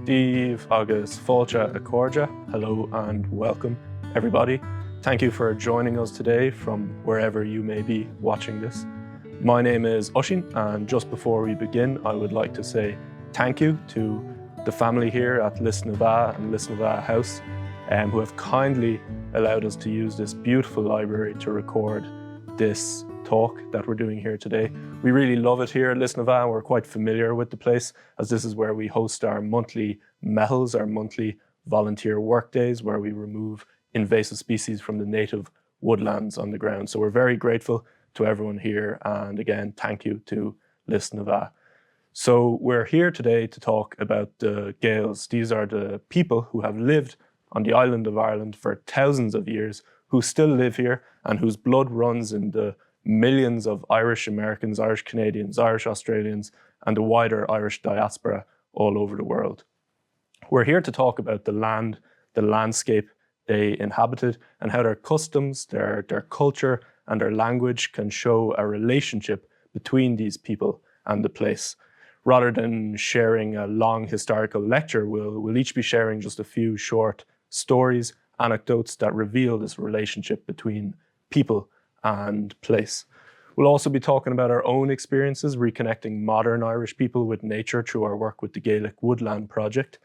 Díobh agus fáilte a cóide. Hello and welcome, everybody. Thank you for joining us today from wherever you may be watching this. My name is Oisín, and just before we begin, I would like to say thank you to the family here at Lisnavagh and Lisnavagh House, who have kindly allowed us to use this beautiful library to record this talk that we're doing here today. We really love it here at Lisnavagh. We're quite familiar with the place, as this is where we host our monthly mehels, our monthly volunteer work days, where we remove invasive species from the native woodlands on the ground. So we're very grateful to everyone here, and again, thank you to Lisnavagh. So we're here today to talk about the Gaels. These are the people who have lived on the island of Ireland for thousands of years, who still live here and whose blood runs in the millions of Irish Americans, Irish Canadians, Irish Australians, and the wider Irish diaspora all over the world. We're here to talk about the land, the landscape they inhabited, and how their customs, their culture, and their language can show a relationship between these people and the place. Rather than sharing a long historical lecture, we'll each be sharing just a few short stories, anecdotes that reveal this relationship between people and place. We'll also be talking about our own experiences reconnecting modern Irish people with nature through our work with the Gaelic Woodland Project.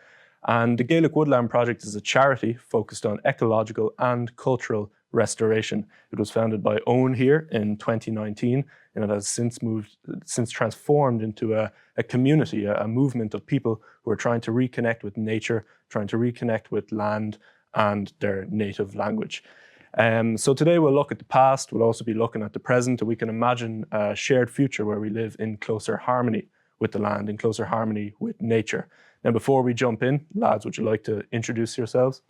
And the Gaelic Woodland Project is a charity focused on ecological and cultural restoration. It was founded by Owen here in 2019, and it has since transformed into a community, a movement of people who are trying to reconnect with nature, trying to reconnect with land and their native language. So today we'll look at the past, we'll also be looking at the present, and we can imagine a shared future where we live in closer harmony with the land, in closer harmony with nature. Now, before we jump in, lads, would you like to introduce yourselves?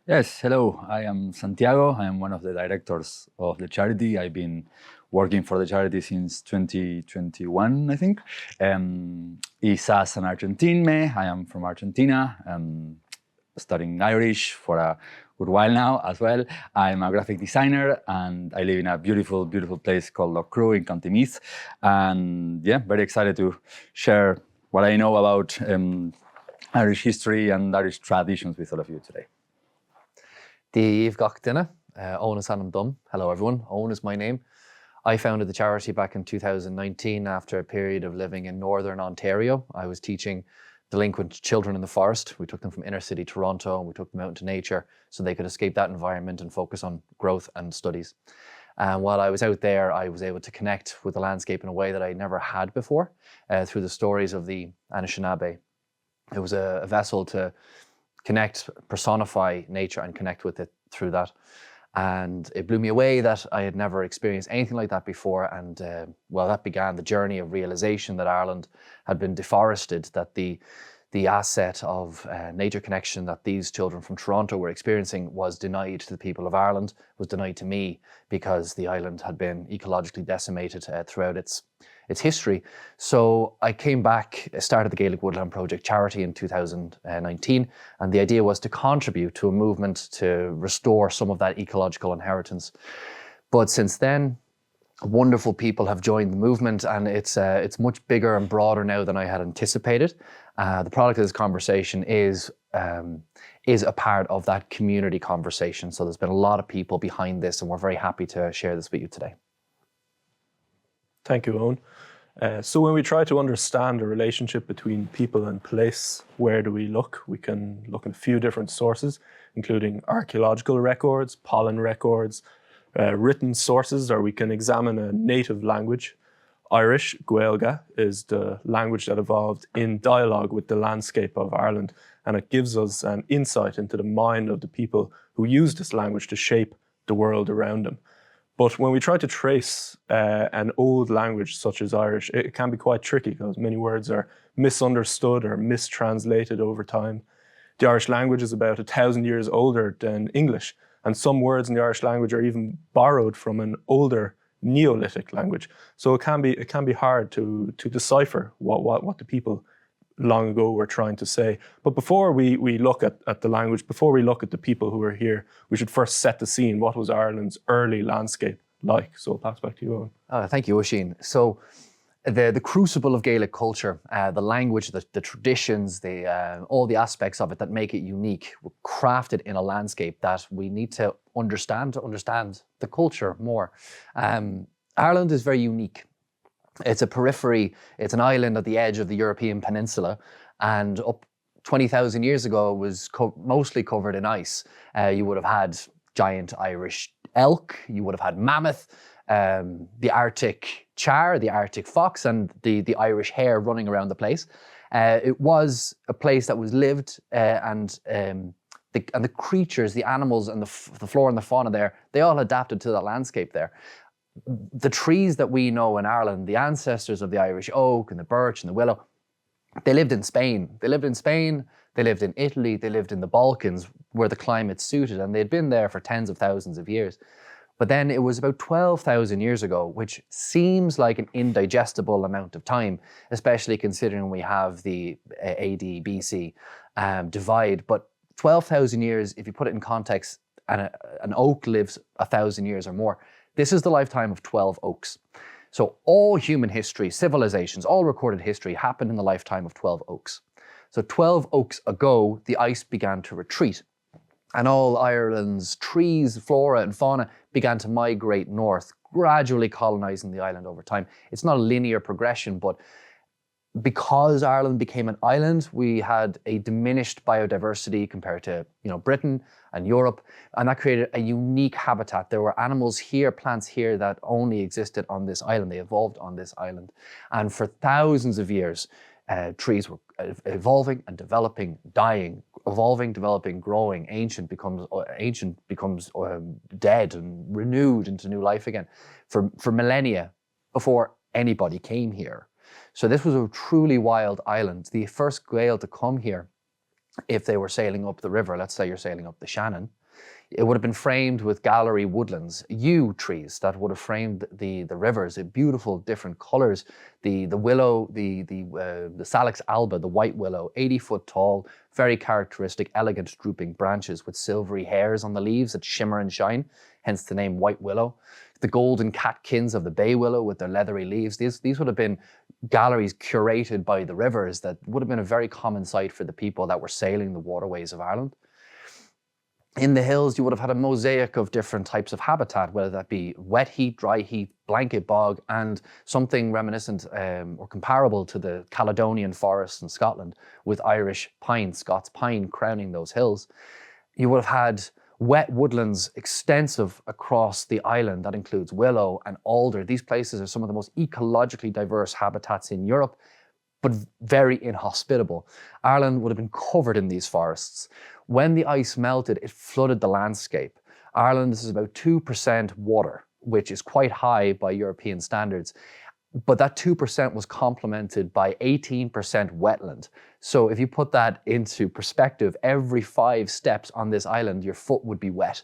Yes, hello, I am Santiago. I am one of the directors of the charity. I've been working for the charity since 2021, I think. Quizás an Argentine. I am from Argentina, studying Irish for a good while now as well. I'm a graphic designer and I live in a beautiful, beautiful place called Loughcrew in County Meath. And yeah, very excited to share what I know about Irish history and Irish traditions with all of you today. Díobh gach duine, Owen is Anam Dum. Hello everyone, Owen is my name. I founded the charity back in 2019 after a period of living in Northern Ontario. I was teaching delinquent children in the forest. We took them from inner city Toronto and we took them out into nature so they could escape that environment and focus on growth and studies. And while I was out there, I was able to connect with the landscape in a way that I never had before through the stories of the Anishinaabe. It was a vessel to connect, personify nature and connect with it through that. And it blew me away that I had never experienced anything like that before. And well, that began the journey of realization that Ireland had been deforested, that the asset of nature connection that these children from Toronto were experiencing was denied to the people of Ireland, was denied to me because the island had been ecologically decimated throughout its history. So I came back, started the Gaelic Woodland Project charity in 2019, and the idea was to contribute to a movement to restore some of that ecological inheritance. But since then, wonderful people have joined the movement, and it's much bigger and broader now than I had anticipated. The product of this conversation is a part of that community conversation. So there's been a lot of people behind this, and we're very happy to share this with you today. Thank you, Owen. So when we try to understand the relationship between people and place, where do we look? We can look in a few different sources, including archaeological records, pollen records, written sources, or we can examine a native language. Irish, Gaeilge, is the language that evolved in dialogue with the landscape of Ireland, and it gives us an insight into the mind of the people who used this language to shape the world around them. But when we try to trace an old language such as Irish, it can be quite tricky because many words are misunderstood or mistranslated over time. The Irish language is about 1,000 years older than English, and some words in the Irish language are even borrowed from an older Neolithic language. So it can be hard to decipher what the people long ago were trying to say. But before we look at the language, before we look at the people who are here, we should first set the scene. What was Ireland's early landscape like? So I'll pass back to you, Owen. Thank you, Oisín. So the crucible of Gaelic culture, the language, the traditions, all the aspects of it that make it unique, were crafted in a landscape that we need to understand the culture more. Ireland is very unique. It's a periphery, it's an island at the edge of the European peninsula, and up 20,000 years ago it was mostly covered in ice. You would have had giant Irish elk, you would have had mammoth, the Arctic char, the Arctic fox, and the Irish hare running around the place. It was a place that was lived, and the creatures, the animals, and the flora and the fauna there, they all adapted to that landscape there. The trees that we know in Ireland, the ancestors of the Irish oak and the birch and the willow, they lived in Spain. They lived in Italy, they lived in the Balkans where the climate suited, and they'd been there for tens of thousands of years. But then it was about 12,000 years ago, which seems like an indigestible amount of time, especially considering we have the AD, BC divide. But 12,000 years, if you put it in context, and an oak lives 1,000 years or more, this is the lifetime of 12 oaks. So all human history, civilizations, all recorded history happened in the lifetime of 12 oaks. So 12 oaks ago, the ice began to retreat, and all Ireland's trees, flora and fauna began to migrate north, gradually colonizing the island over time. It's not a linear progression, but because Ireland became an island, we had a diminished biodiversity compared to, Britain and Europe, and that created a unique habitat. There were animals here, plants here that only existed on this island. They evolved on this island. And for thousands of years, trees were evolving and developing, dying, evolving, developing, growing. Ancient becomes dead and renewed into new life again for millennia before anybody came here. So this was a truly wild island. The first Gael to come here, if they were sailing up the river, let's say you're sailing up the Shannon, it would have been framed with gallery woodlands, yew trees that would have framed the rivers in beautiful different colors. The willow, the Salix alba, the white willow, 80 foot tall, very characteristic, elegant drooping branches with silvery hairs on the leaves that shimmer and shine, hence the name white willow. The golden catkins of the bay willow with their leathery leaves. These would have been galleries curated by the rivers that would have been a very common sight for the people that were sailing the waterways of Ireland. In the hills, you would have had a mosaic of different types of habitat, whether that be wet heath, dry heath, blanket bog, and something reminiscent or comparable to the Caledonian forests in Scotland with Irish pine, Scots pine crowning those hills. You would have had wet woodlands extensive across the island. That includes willow and alder. These places are some of the most ecologically diverse habitats in Europe, but very inhospitable. Ireland would have been covered in these forests. When the ice melted, it flooded the landscape. Ireland is about 2% water, which is quite high by European standards. But that 2% was complemented by 18% wetland. So if you put that into perspective, every 5 steps on this island, your foot would be wet.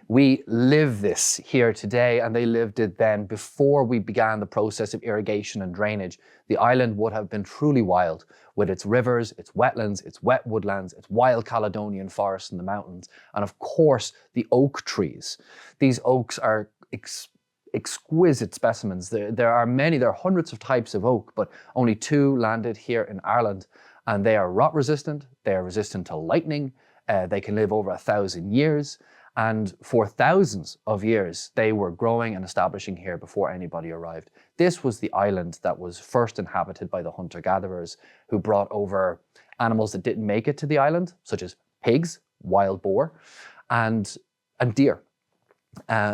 We live this here today, and they lived it then before we began the process of irrigation and drainage. The island would have been truly wild with its rivers, its wetlands, its wet woodlands, its wild Caledonian forests in the mountains, and of course, the oak trees. These oaks are exquisite specimens. There are hundreds of types of oak, but only 2 landed here in Ireland, and they are rot resistant, they are resistant to lightning, they can live over 1,000 years, and for thousands of years, they were growing and establishing here before anybody arrived. This was the island that was first inhabited by the hunter-gatherers who brought over animals that didn't make it to the island, such as pigs, wild boar, and deer.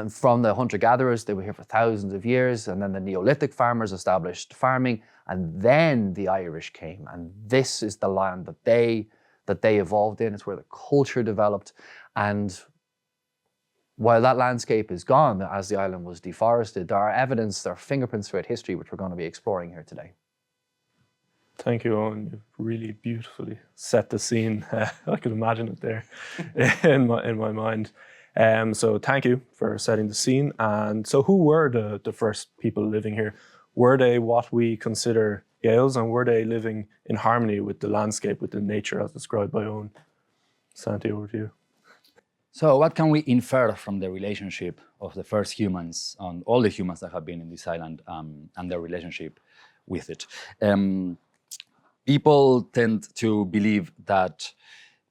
From the hunter-gatherers, they were here for thousands of years, and then the Neolithic farmers established farming, and then the Irish came, and this is the land that they evolved in. It's where the culture developed, and while that landscape is gone, as the island was deforested, there are fingerprints throughout history, which we're going to be exploring here today. Thank you, Owen. You've really beautifully set the scene. I could imagine it there in my mind. So thank you for setting the scene. And so who were the first people living here? Were they what we consider Gaels, and were they living in harmony with the landscape, with the nature as described by Owen? Santi, over to you. So what can we infer from the relationship of the first humans and all the humans that have been in this island and their relationship with it? People tend to believe that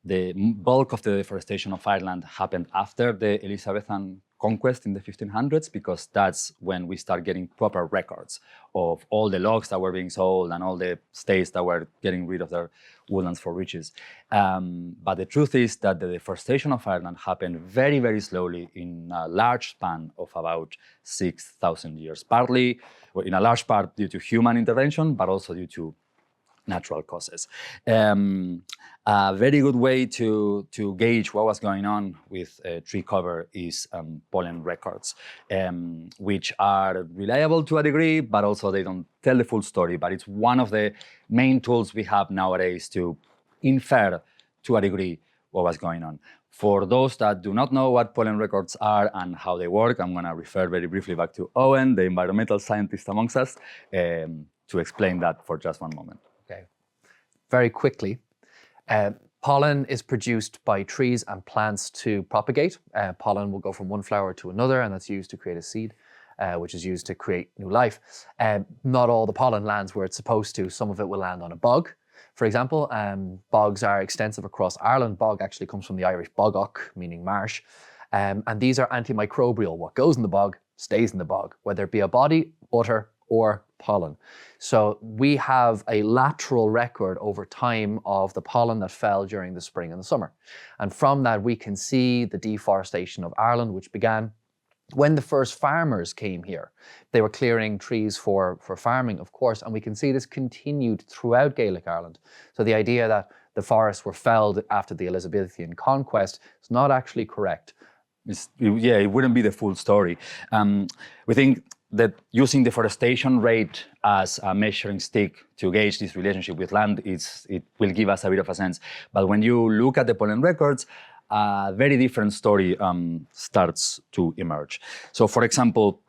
the bulk of the deforestation of Ireland happened after the Elizabethan conquest in the 1500s, because that's when we start getting proper records of all the logs that were being sold and all the states that were getting rid of their woodlands for riches. But the truth is that the deforestation of Ireland happened very, very slowly in a large span of about 6,000 years, partly, well, in a large part due to human intervention, but also due to natural causes. A very good way to gauge what was going on with tree cover is pollen records, which are reliable to a degree, but also they don't tell the full story. But it's one of the main tools we have nowadays to infer to a degree what was going on. For those that do not know what pollen records are and how they work, I'm going to refer very briefly back to Owen, the environmental scientist amongst us, to explain that for just one moment. Okay, very quickly. Pollen is produced by trees and plants to propagate. Pollen will go from one flower to another, and that's used to create a seed, which is used to create new life. Not all the pollen lands where it's supposed to. Some of it will land on a bog. For example, bogs are extensive across Ireland. Bog actually comes from the Irish bogach, meaning marsh. And these are antimicrobial. What goes in the bog stays in the bog, whether it be a body, butter, or pollen. So we have a lateral record over time of the pollen that fell during the spring and the summer. And from that, we can see the deforestation of Ireland, which began when the first farmers came here. They were clearing trees for farming, of course, and we can see this continued throughout Gaelic Ireland. So the idea that the forests were felled after the Elizabethan conquest is not actually correct. It wouldn't be the full story. We think that using deforestation rate as a measuring stick to gauge this relationship with land, it will give us a bit of a sense. But when you look at the pollen records, a very different story starts to emerge. So, for example,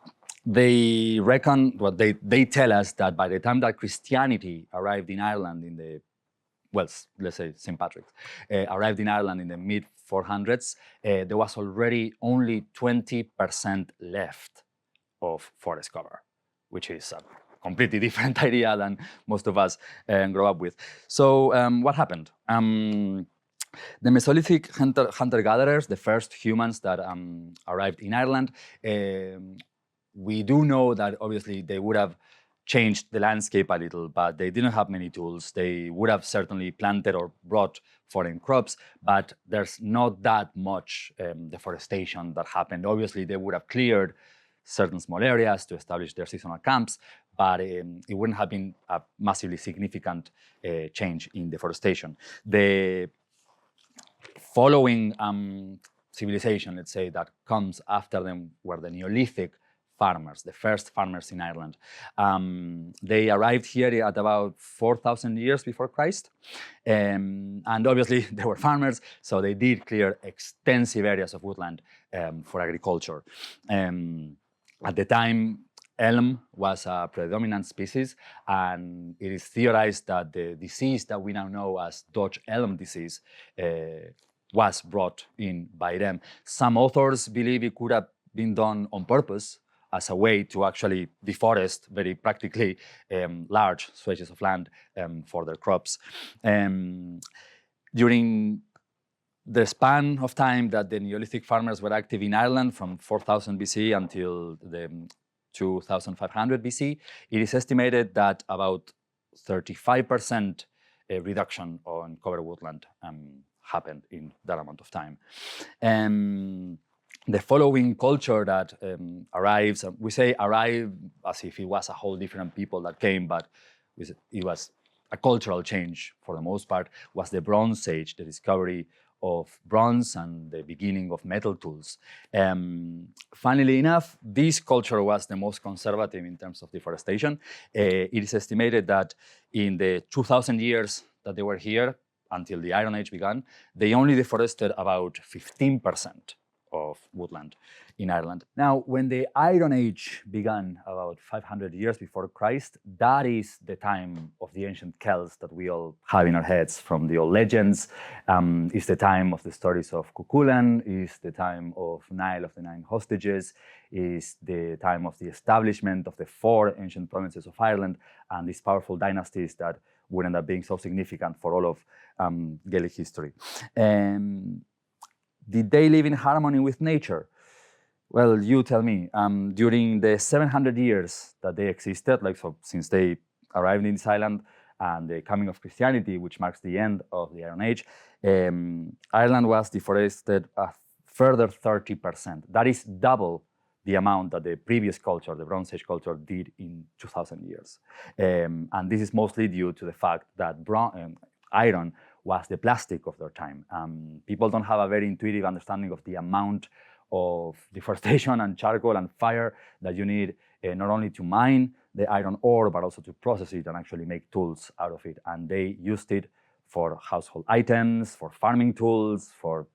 they reckon, well, they tell us that by the time that Christianity arrived in Ireland in the, well, let's say St. Patrick's, arrived in Ireland in the mid-400s, there was already only 20% left of forest cover, which is a completely different idea than most of us grow up with. So what happened? The Mesolithic hunter-gatherers, the first humans that arrived in Ireland, we do know that obviously they would have changed the landscape a little, but they didn't have many tools. They would have certainly planted or brought foreign crops, but there's not that much deforestation that happened. Obviously, they would have cleared certain small areas to establish their seasonal camps, but it wouldn't have been a massively significant change in deforestation. The following civilization, let's say, that comes after them were the Neolithic farmers, the first farmers in Ireland. They arrived here at about 4,000 years before Christ. And obviously they were farmers, so they did clear extensive areas of woodland for agriculture. At the time, elm was a predominant species, and it is theorized that the disease that we now know as Dutch elm disease was brought in by them. Some authors believe it could have been done on purpose as a way to actually deforest very practically large stretches of land for their crops. During the span of time that the Neolithic farmers were active in Ireland, from 4000 BC until the 2500 BC, it is estimated that about 35% reduction on cover woodland happened in that amount of time. The following culture that arrives, we say arrive as if it was a whole different people that came, but it was a cultural change for the most part, was the Bronze Age, the discovery of bronze and the beginning of metal tools. Funnily enough, this culture was the most conservative in terms of deforestation. It is estimated that in the 2,000 years that they were here, until the Iron Age began, they only deforested about 15% of woodland. in Ireland. Now, when the Iron Age began about 500 years before Christ, that is the time of the ancient Celts that we all have in our heads from the old legends. It's the time of the stories of Cuchulainn, it's the time of Niall of the Nine Hostages, is the time of the establishment of the 4 ancient provinces of Ireland and these powerful dynasties that would end up being so significant for all of Gaelic history. Did they live in harmony with nature? Well, you tell me. During the 700 years that they existed, since they arrived in this island and the coming of Christianity, which marks the end of the Iron Age, Ireland was deforested a further 30%. That is double the amount that the previous culture, the Bronze Age culture, did in 2,000 years. And this is mostly due to the fact that iron was the plastic of their time. People don't have a very intuitive understanding of the amount of deforestation and charcoal and fire that you need not only to mine the iron ore, but also to process it and actually make tools out of it. And they used it for household items, for farming tools, for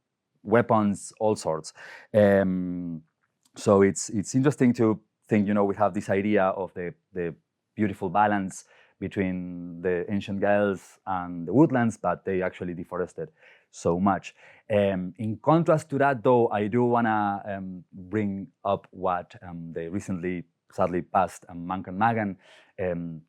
weapons, all sorts. So it's interesting to think, we have this idea of the beautiful balance between the ancient Gaels and the woodlands, but they actually deforested so much. In contrast to that, though, I do want to bring up what the recently, sadly passed Mancan Magan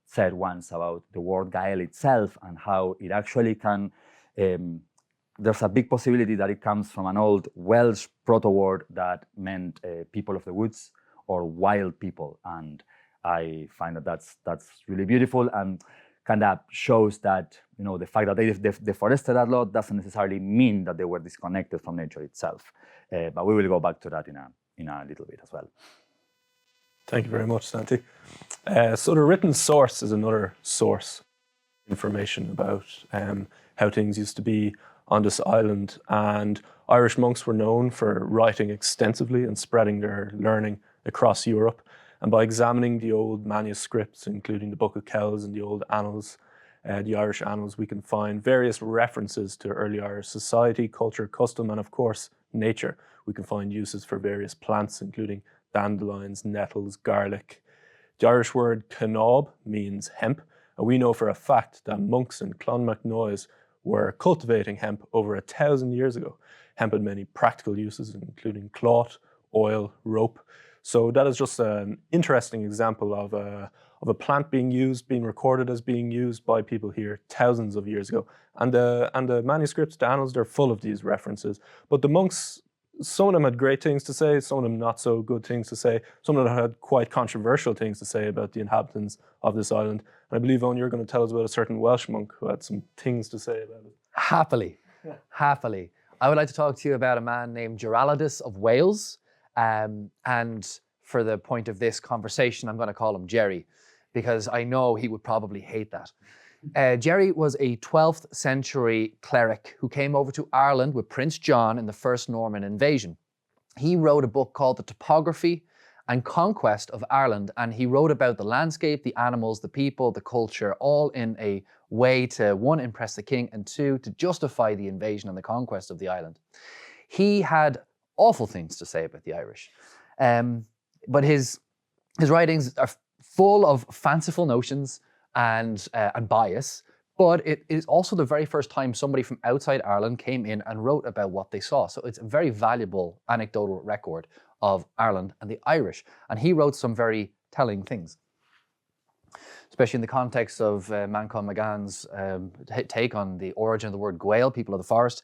said once about the word Gael itself and how it actually can, there's a big possibility that it comes from an old Welsh proto-word that meant people of the woods or wild people. And I find that that's really beautiful and kind of shows that, the fact that they deforested a lot doesn't necessarily mean that they were disconnected from nature itself. But we will go back to that in a little bit as well. Thank you very much, Santi. So the written source is another source information about how things used to be on this island, and Irish monks were known for writing extensively and spreading their learning across Europe. And by examining the old manuscripts, including the Book of Kells and the old annals, the Irish annals, we can find various references to early Irish society, culture, custom, and of course, nature. We can find uses for various plants, including dandelions, nettles, garlic. The Irish word cnob means hemp, and we know for a fact that monks in Clonmacnoise were cultivating hemp over 1,000 years ago. Hemp had many practical uses, including cloth, oil, rope. So that is just an interesting example of a plant being recorded as being used by people here thousands of years ago. And the manuscripts, the annals, they're full of these references. But the monks, some of them had great things to say, some of them not so good things to say, some of them had quite controversial things to say about the inhabitants of this island. And I believe, Owen, you're going to tell us about a certain Welsh monk who had some things to say about it. Happily. I would like to talk to you about a man named Geraldus of Wales. And for the point of this conversation, I'm going to call him Jerry, because I know he would probably hate that. Jerry was a 12th century cleric who came over to Ireland with Prince John in the first Norman invasion. He wrote a book called The Topography and Conquest of Ireland, and he wrote about the landscape, the animals, the people, the culture, all in a way to, 1, impress the king, and 2, to justify the invasion and the conquest of the island. He had awful things to say about the Irish, but his writings are full of fanciful notions and bias, but it is also the very first time somebody from outside Ireland came in and wrote about what they saw. So it's a very valuable anecdotal record of Ireland and the Irish. And he wrote some very telling things, especially in the context of Mancan Magan's take on the origin of the word Gael, people of the forest.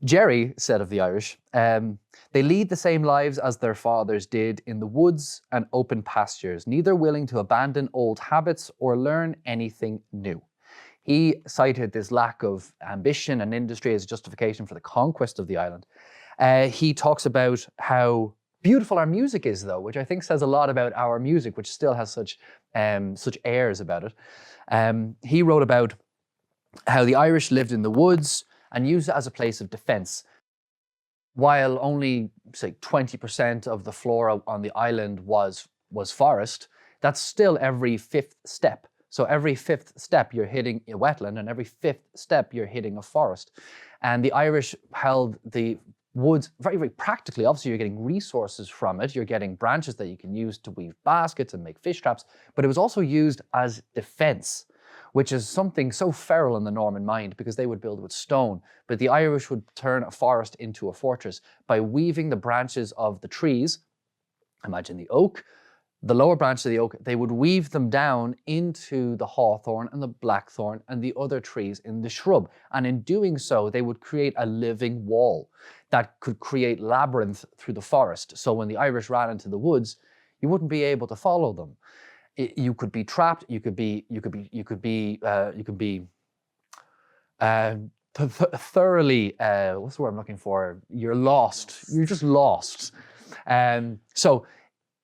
Jerry said of the Irish, they lead the same lives as their fathers did in the woods and open pastures, neither willing to abandon old habits or learn anything new. He cited this lack of ambition and industry as justification for the conquest of the island. He talks about how beautiful our music is, though, which I think says a lot about our music, which still has such airs about it. He wrote about how the Irish lived in the woods and used it as a place of defense. While only, say, 20% of the flora on the island was forest, that's still every 5th step. So every 5th step you're hitting a wetland, and every 5th step you're hitting a forest. And the Irish held the woods very, very practically. Obviously, you're getting resources from it. You're getting branches that you can use to weave baskets and make fish traps, but it was also used as defense, which is something so feral in the Norman mind because they would build with stone. But the Irish would turn a forest into a fortress by weaving the branches of the trees. Imagine the oak, the lower branch of the oak, they would weave them down into the hawthorn and the blackthorn and the other trees in the shrub. And in doing so, they would create a living wall that could create labyrinth through the forest. So when the Irish ran into the woods, you wouldn't be able to follow them. You could be trapped. You could be thoroughly. What's the word I'm looking for? You're lost. You're just lost. So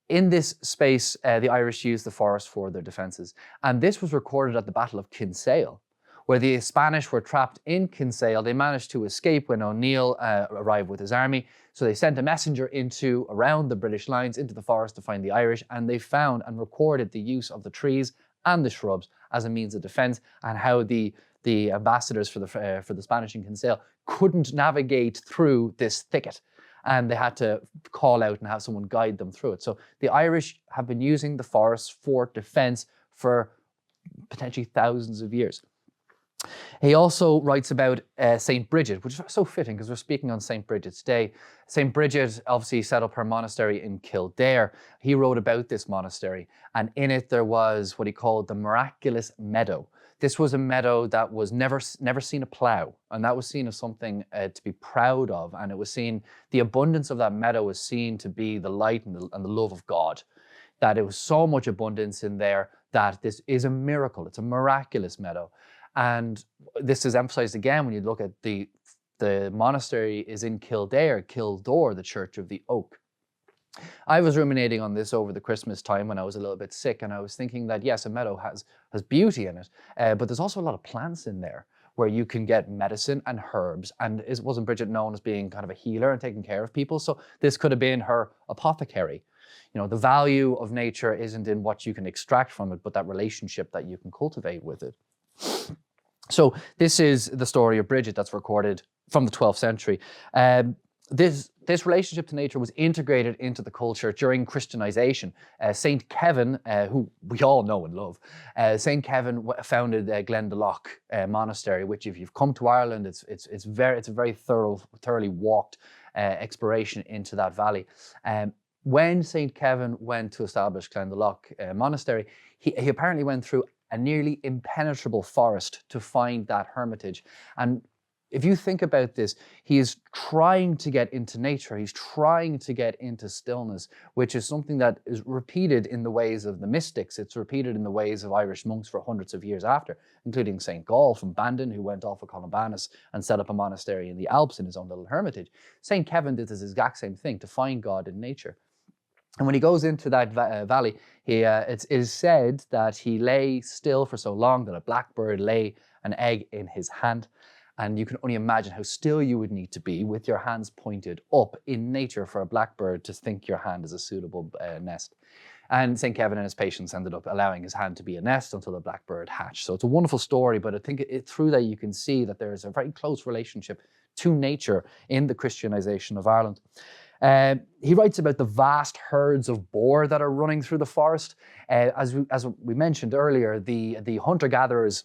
in this space, the Irish used the forest for their defences. And this was recorded at the Battle of Kinsale, where the Spanish were trapped in Kinsale. They managed to escape when O'Neill arrived with his army. So they sent a messenger around the British lines into the forest to find the Irish, and they found and recorded the use of the trees and the shrubs as a means of defence, and how the ambassadors for the Spanish in Kinsale couldn't navigate through this thicket. And they had to call out and have someone guide them through it. So the Irish have been using the forests for defense for potentially thousands of years. He also writes about St. Bridget, which is so fitting because we're speaking on St. Bridget's Day. St. Bridget obviously set up her monastery in Kildare. He wrote about this monastery, and in it there was what he called the miraculous meadow. This was a meadow that was never seen a plough, and that was seen as something to be proud of. And it was seen, the abundance of that meadow was seen to be the light and the love of God. That it was so much abundance in there that this is a miracle. It's a miraculous meadow. And this is emphasized again when you look at the monastery is in Kildare, the Church of the Oak. I was ruminating on this over the Christmas time when I was a little bit sick, and I was thinking that yes, a meadow has beauty in it, but there's also a lot of plants in there where you can get medicine and herbs. And wasn't Bridget known as being kind of a healer and taking care of people? So this could have been her apothecary. You know, the value of nature isn't in what you can extract from it, but that relationship that you can cultivate with it. So this is the story of Bridget that's recorded from the 12th century. This relationship to nature was integrated into the culture during Christianization. Saint Kevin, who we all know and love, Saint Kevin founded Glendalough Monastery, which, if you've come to Ireland, it's a very thoroughly walked exploration into that valley. When Saint Kevin went to establish Glendalough Monastery, he apparently went through a nearly impenetrable forest to find that hermitage. And if you think about this, he is trying to get into nature. He's trying to get into stillness, which is something that is repeated in the ways of the mystics. It's repeated in the ways of Irish monks for hundreds of years after, including St. Gael from Bandon, who went off of Columbanus and set up a monastery in the Alps in his own little hermitage. St. Kevin did this exact same thing, to find God in nature. And when he goes into that valley, it is said that he lay still for so long that a blackbird lay an egg in his hand. And you can only imagine how still you would need to be with your hands pointed up in nature for a blackbird to think your hand is a suitable nest. And St. Kevin and his patients ended up allowing his hand to be a nest until the blackbird hatched. So it's a wonderful story, but I think through that you can see that there is a very close relationship to nature in the Christianization of Ireland. He writes about the vast herds of boar that are running through the forest. As we mentioned earlier, the hunter-gatherers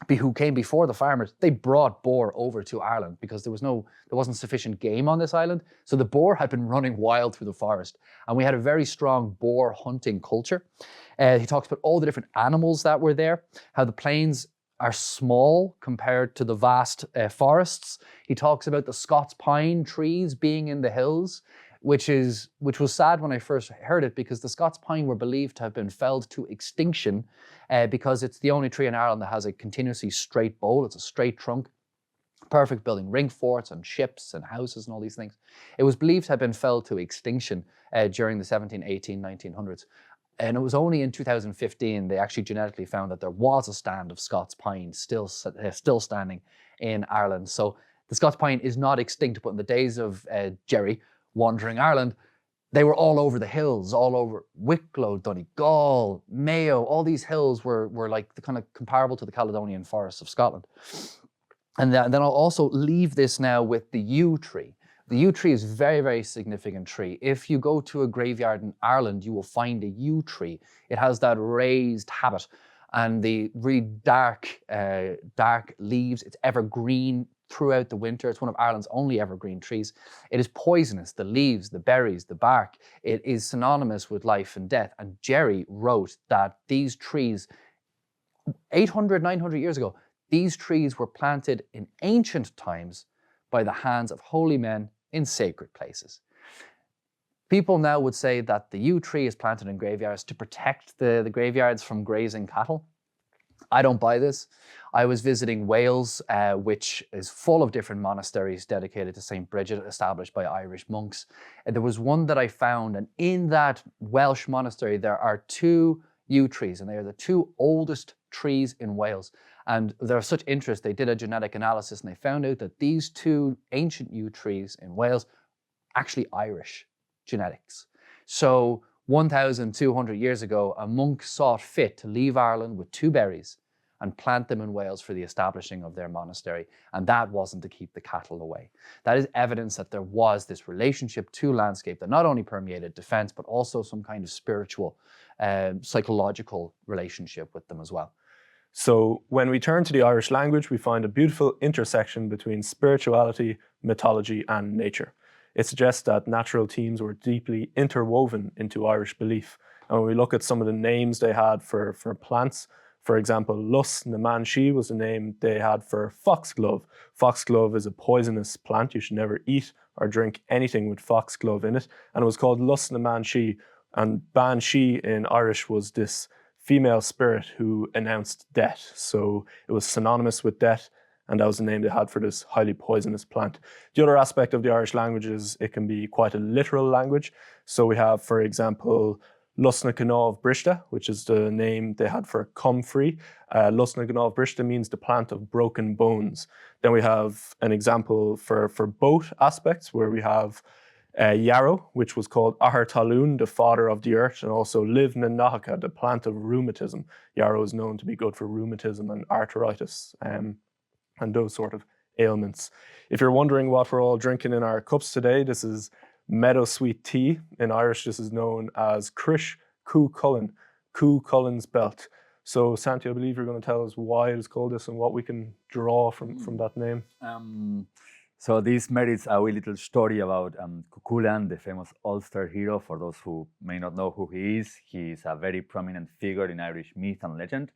who came before the farmers, they brought boar over to Ireland because there wasn't sufficient game on this island. So the boar had been running wild through the forest, and we had a very strong boar hunting culture. He talks about all the different animals that were there, how the plains are small compared to the vast forests. He talks about the Scots pine trees being in the hills, which was sad when I first heard it, because the Scots pine were believed to have been felled to extinction because it's the only tree in Ireland that has a continuously straight bole. It's a straight trunk, perfect building ring forts and ships and houses and all these things. It was believed to have been felled to extinction during the 1900s. And it was only in 2015 they actually genetically found that there was a stand of Scots pine still standing in Ireland. So the Scots pine is not extinct, but in the days of Jerry wandering Ireland, they were all over the hills, all over Wicklow, Donegal, Mayo. All these hills were like the kind of comparable to the Caledonian forests of Scotland. And then I'll also leave this now with the yew tree, The yew tree is a very, very significant tree. If you go to a graveyard in Ireland, you will find a yew tree. It has that raised habit and the really dark leaves. It's evergreen throughout the winter. It's one of Ireland's only evergreen trees. It is poisonous, the leaves, the berries, the bark. It is synonymous with life and death. And Jerry wrote that these trees, 800, 900 years ago, these trees were planted in ancient times by the hands of holy men in sacred places. People now would say that the yew tree is planted in graveyards to protect the graveyards from grazing cattle. I don't buy this. I was visiting Wales, which is full of different monasteries dedicated to St. Bridget, established by Irish monks. And there was one that I found, and in that Welsh monastery, there are 2 yew trees, and they are the 2 oldest trees in Wales. And they're of such interest, they did a genetic analysis and they found out that these 2 ancient yew trees in Wales actually Irish genetics. So 1,200 years ago, a monk saw fit to leave Ireland with 2 berries and plant them in Wales for the establishing of their monastery. And that wasn't to keep the cattle away. That is evidence that there was this relationship to landscape that not only permeated defense, but also some kind of spiritual, psychological relationship with them as well. So when we turn to the Irish language, we find a beautiful intersection between spirituality, mythology, and nature. It suggests that natural themes were deeply interwoven into Irish belief. And when we look at some of the names they had for plants, for example, Lus na Man Shi was the name they had for foxglove. Foxglove is a poisonous plant. You should never eat or drink anything with foxglove in it. And it was called Lus na Man Shi. And Ban Shi in Irish was this female spirit who announced death. So it was synonymous with death, and that was the name they had for this highly poisonous plant. The other aspect of the Irish language is it can be quite a literal language. So we have, for example, Lusna Gnáth Brista, which is the name they had for comfrey. Lusna Gnáth Brista means the plant of broken bones. Then we have an example for both aspects, where we have yarrow, which was called Ahar Talún, the father of the earth, and also Liv na Nahaka, the plant of rheumatism. Yarrow is known to be good for rheumatism and arthritis and those sort of ailments. If you're wondering what we're all drinking in our cups today, this is meadow sweet tea. In Irish, this is known as Crish Cú Cullen, Cú Cullen's belt. So, Santi, I believe you're going to tell us why it is called this and what we can draw from that name. So this merits a wee little story about Cuchulainn, the famous Ulster hero. For those who may not know who he is a very prominent figure in Irish myth and legend.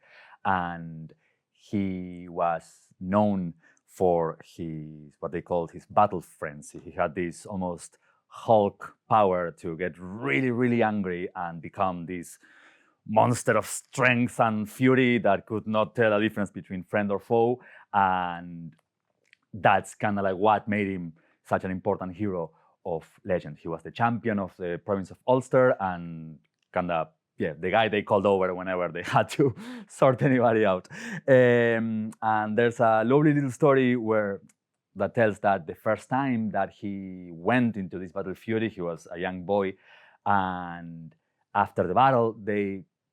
And he was known for his, what they called his battle frenzy. He had this almost Hulk power to get really, really angry and become this monster of strength and fury that could not tell a difference between friend or foe. And that's kind of like what made him such an important hero of legend. He was the champion of the province of Ulster and kind of, the guy they called over whenever they had to sort anybody out. And there's a lovely little story that tells that the first time that he went into this battle fury, he was a young boy, and after the battle,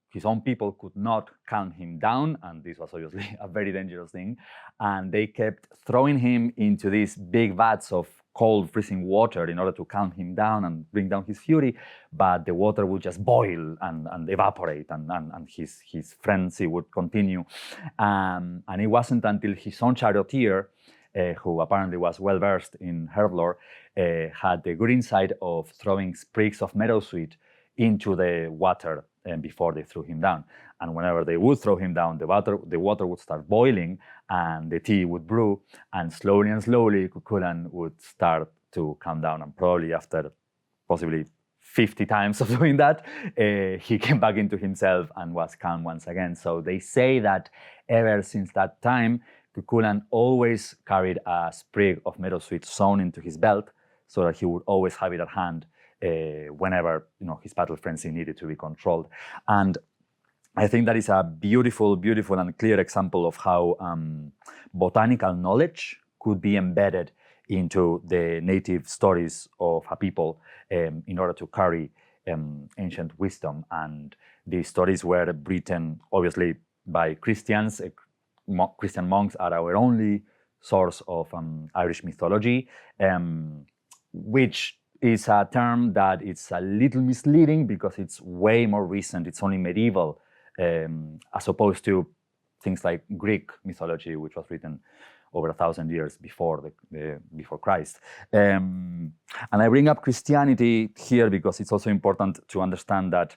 his own people could not calm him down, and this was obviously a very dangerous thing, and they kept throwing him into these big vats of cold, freezing water in order to calm him down and bring down his fury, but the water would just boil and evaporate, and his frenzy would continue. And it wasn't until his own charioteer, who apparently was well-versed in herb lore, had the good insight of throwing sprigs of meadowsweet into the water before they threw him down. And whenever they would throw him down, the water would start boiling and the tea would brew, and slowly, Cuchulainn would start to calm down. And probably after possibly 50 times of doing that, he came back into himself and was calm once again. So they say that ever since that time, Cuchulainn always carried a sprig of meadowsweet sewn into his belt so that he would always have it at hand whenever his battle frenzy needed to be controlled. And I think that is a beautiful, beautiful and clear example of how botanical knowledge could be embedded into the native stories of a people in order to carry ancient wisdom. And these stories were written, obviously, by Christians. Christian monks are our only source of Irish mythology. which is a term that it's a little misleading because it's way more recent. It's only medieval, as opposed to things like Greek mythology, which was written over 1,000 years before before Christ. And I bring up Christianity here because it's also important to understand that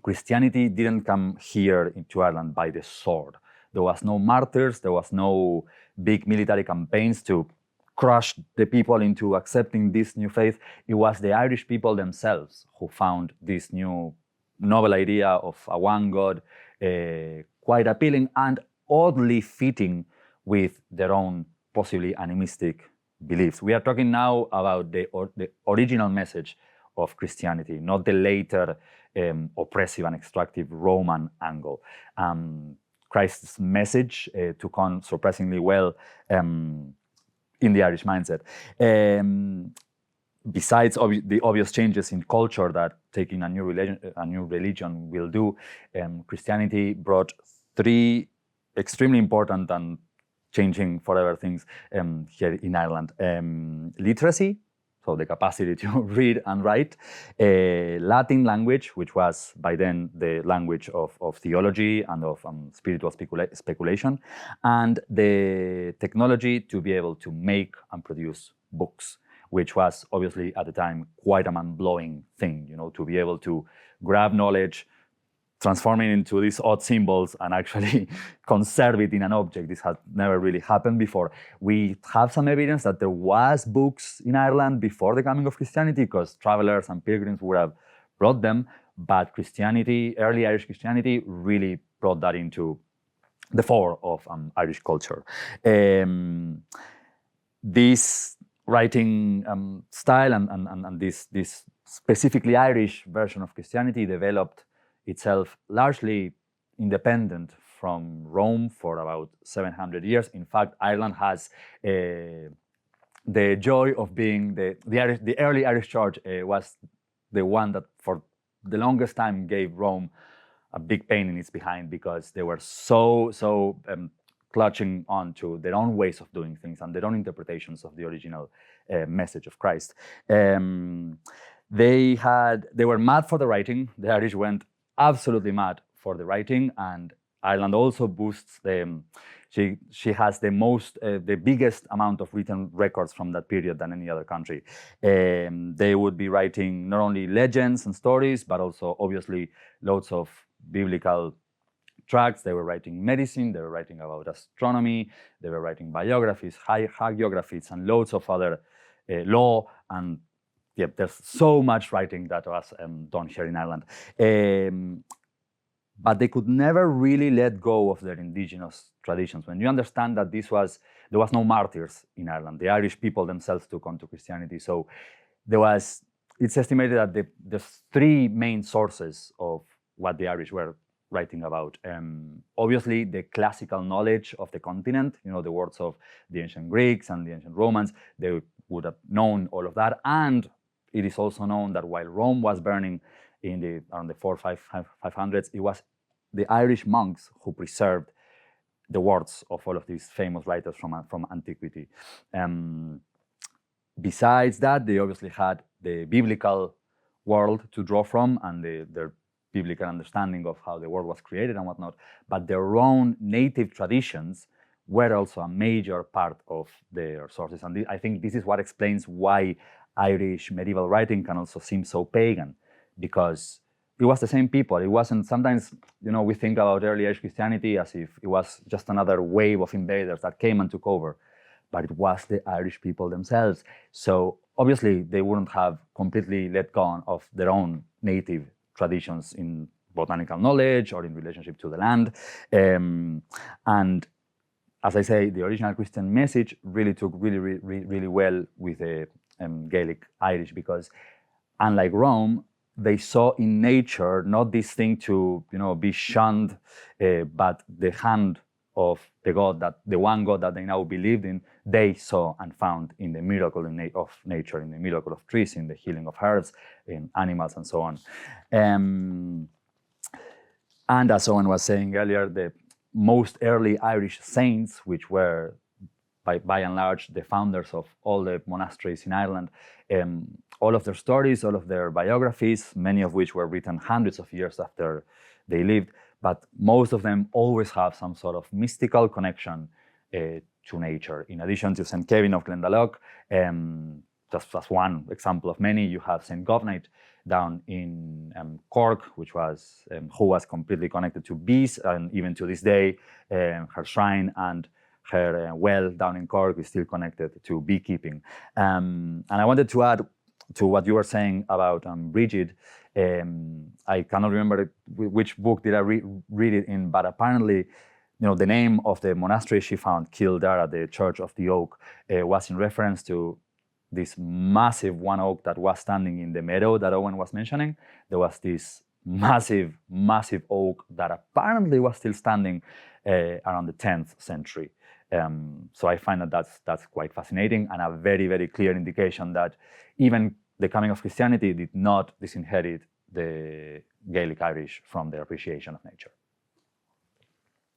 Christianity didn't come here into Ireland by the sword. There was no martyrs, there was no big military campaigns to crush the people into accepting this new faith. It was the Irish people themselves who found this new novel idea of a one God quite appealing and oddly fitting with their own possibly animistic beliefs. We are talking now about the original message of Christianity, not the later oppressive and extractive Roman angle. Christ's message took on surprisingly well in the Irish mindset. Besides the obvious changes in culture that taking a new religion will do, Christianity brought three extremely important and changing forever things here in Ireland. Literacy, so the capacity to read and write, Latin language, which was by then the language of theology and of spiritual speculation, and the technology to be able to make and produce books, which was obviously at the time quite a mind-blowing thing, to be able to grab knowledge, transform it into these odd symbols and actually conserve it in an object. This had never really happened before. We have some evidence that there was books in Ireland before the coming of Christianity because travelers and pilgrims would have brought them, but Christianity, early Irish Christianity, really brought that into the fore of Irish culture. This writing style and this specifically Irish version of Christianity developed itself largely independent from Rome for about 700 years. In fact, Ireland has the joy of being the early Irish Church was the one that for the longest time gave Rome a big pain in its behind because they were so clutching on to their own ways of doing things and their own interpretations of the original message of Christ. They were mad for the writing. The Irish went absolutely mad for the writing, and Ireland also boasts she has the biggest amount of written records from that period than any other country. They would be writing not only legends and stories, but also obviously loads of biblical tracts. They were writing medicine, they were writing about astronomy, they were writing biographies, hagiographies, and loads of other law and there's so much writing that was done here in Ireland. But they could never really let go of their indigenous traditions. When you understand that there was no martyrs in Ireland, the Irish people themselves took on to Christianity. So it's estimated that there's three main sources of what the Irish were writing about. Obviously, the classical knowledge of the continent, the words of the ancient Greeks and the ancient Romans, they would have known all of that. And it is also known that while Rome was burning around the 500s, it was the Irish monks who preserved the words of all of these famous writers from antiquity. Besides that, they obviously had the biblical world to draw from and their biblical understanding of how the world was created and whatnot, but their own native traditions were also a major part of their sources. And I think this is what explains why Irish medieval writing can also seem so pagan, because it was the same people. It wasn't, sometimes, we think about early Irish Christianity as if it was just another wave of invaders that came and took over, but it was the Irish people themselves. So obviously they wouldn't have completely let go of their own native traditions in botanical knowledge or in relationship to the land. And as I say, the original Christian message really took really well with the Gaelic Irish, because unlike Rome, they saw in nature not this thing to be shunned, but the hand of the one God that they now believed in, they saw and found in the miracle of nature, in the miracle of trees, in the healing of herbs, in animals, and so on. And as someone was saying earlier, the most early Irish saints, which were by and large, the founders of all the monasteries in Ireland. All of their stories, all of their biographies, many of which were written hundreds of years after they lived, but most of them always have some sort of mystical connection to nature. In addition to St. Kevin of Glendalough, just as one example of many, you have St. Govnait down in Cork, who was completely connected to bees, and even to this day, her shrine and her well down in Cork is still connected to beekeeping. And I wanted to add to what you were saying about Bridget. I cannot remember which book did I read it in, but apparently, the name of the monastery she found, Kildare, the Church of the Oak, was in reference to this massive one oak that was standing in the meadow that Owen was mentioning. There was this massive, massive oak that apparently was still standing around the 10th century. So I find that that's quite fascinating, and a very, very clear indication that even the coming of Christianity did not disinherit the Gaelic Irish from their appreciation of nature.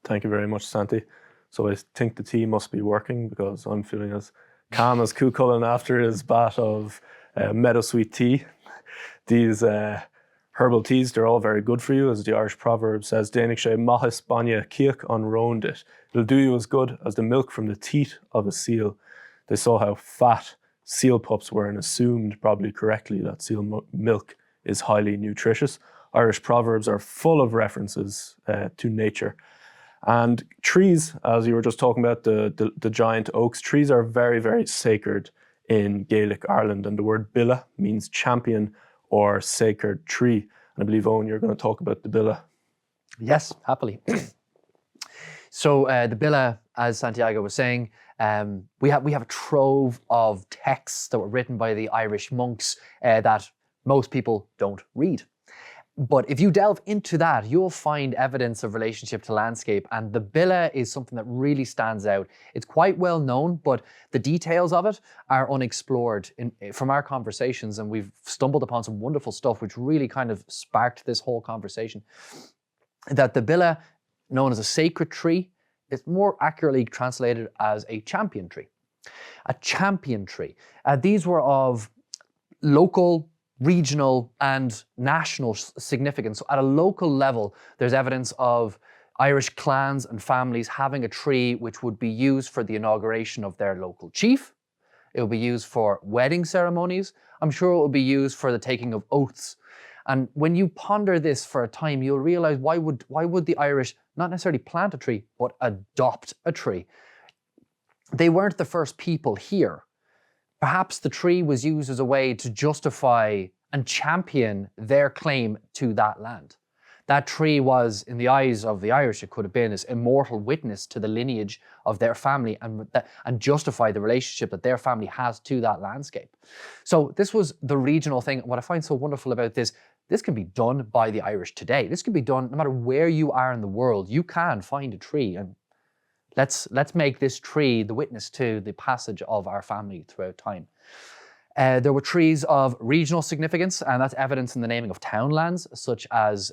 Thank you very much, Santi. So I think the tea must be working, because I'm feeling as calm as Cú Chulainn after his bat of meadowsweet tea. These herbal teas, they're all very good for you, as the Irish proverb says, Déanaig sé maithis bainne ciach an róndit. It'll do you as good as the milk from the teat of a seal. They saw how fat seal pups were and assumed, probably correctly, that seal milk is highly nutritious. Irish proverbs are full of references to nature. And trees, as you were just talking about, the giant oaks, trees are very, very sacred in Gaelic Ireland. And the word billa means champion or sacred tree. And I believe, Owen, you're going to talk about the billa. Yes, happily. So the billa, as Santiago was saying, we have a trove of texts that were written by the Irish monks that most people don't read. But if you delve into that, you'll find evidence of relationship to landscape, and the billa is something that really stands out. It's quite well known, but the details of it are unexplored from our conversations, and we've stumbled upon some wonderful stuff which really kind of sparked this whole conversation. That the billa, known as a sacred tree, is more accurately translated as a champion tree. A champion tree. These were of local, regional and national significance. So at a local level, there's evidence of Irish clans and families having a tree which would be used for the inauguration of their local chief. It will be used for wedding ceremonies. I'm sure it will be used for the taking of oaths. And when you ponder this for a time, you'll realize why would the Irish not necessarily plant a tree, but adopt a tree? They weren't the first people here. Perhaps the tree was used as a way to justify and champion their claim to that land. That tree was, in the eyes of the Irish, it could have been this immortal witness to the lineage of their family and justify the relationship that their family has to that landscape. So this was the regional thing. What I find so wonderful about this can be done by the Irish today. This can be done no matter where you are in the world. You can find a tree, and let's make this tree the witness to the passage of our family throughout time. There were trees of regional significance, and that's evidence in the naming of townlands, such as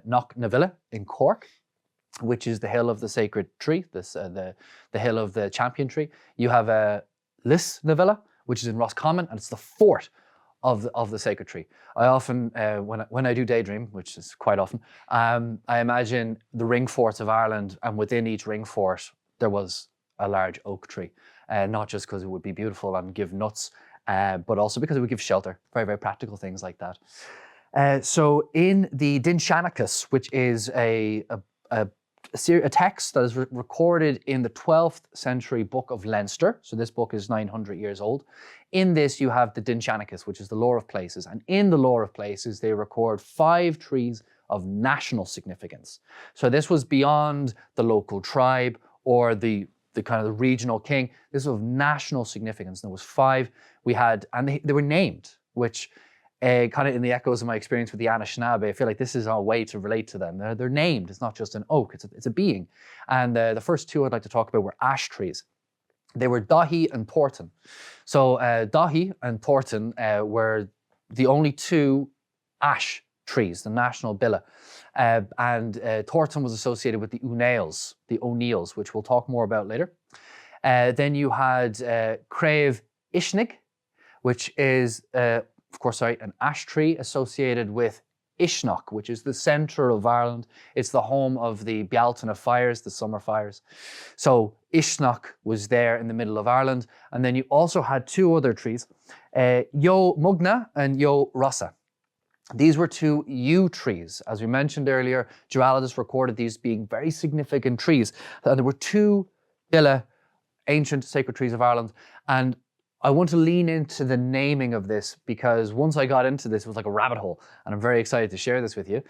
Knock na Villa in Cork, which is the hill of the sacred tree, the hill of the champion tree. You have Lis na Villa, which is in Roscommon, and it's the fort of the sacred tree. I often, when I do daydream, which is quite often, I imagine the ring forts of Ireland, and within each ring fort, there was a large oak tree, not just because it would be beautiful and give nuts, but also because it would give shelter. Very, very practical things like that. So in the Dinshanachus, which is a text that is recorded in the 12th century book of Leinster, so this book is 900 years old. In this you have the Dinshanachus, which is the lore of places, and in the lore of places they record 5 trees of national significance. So this was beyond the local tribe or the kind of the regional king. This was of national significance. There was 5 we had, and they were named, which kind of in the echoes of my experience with the Anishinaabe, I feel like this is our way to relate to them. They're named. It's not just an oak, it's a being. And the first 2 I'd like to talk about were ash trees. They were Dahi and Thornton. So Dahi and Thornton were the only 2 ash trees, the national billa. And Thornton was associated with the O'Neills, which we'll talk more about later. Then you had Crave Ishnig, which is, of course, an ash tree associated with Ishnock, which is the centre of Ireland. It's the home of the Bealtaine fires, the summer fires. So Ishnock was there in the middle of Ireland. And then you also had two other trees, Yo Mugna and Yo Rossa. These were two yew trees. As we mentioned earlier, geologists recorded these being very significant trees. And there were two Billa, ancient sacred trees of Ireland. And I want to lean into the naming of this because once I got into this, it was like a rabbit hole. And I'm very excited to share this with you.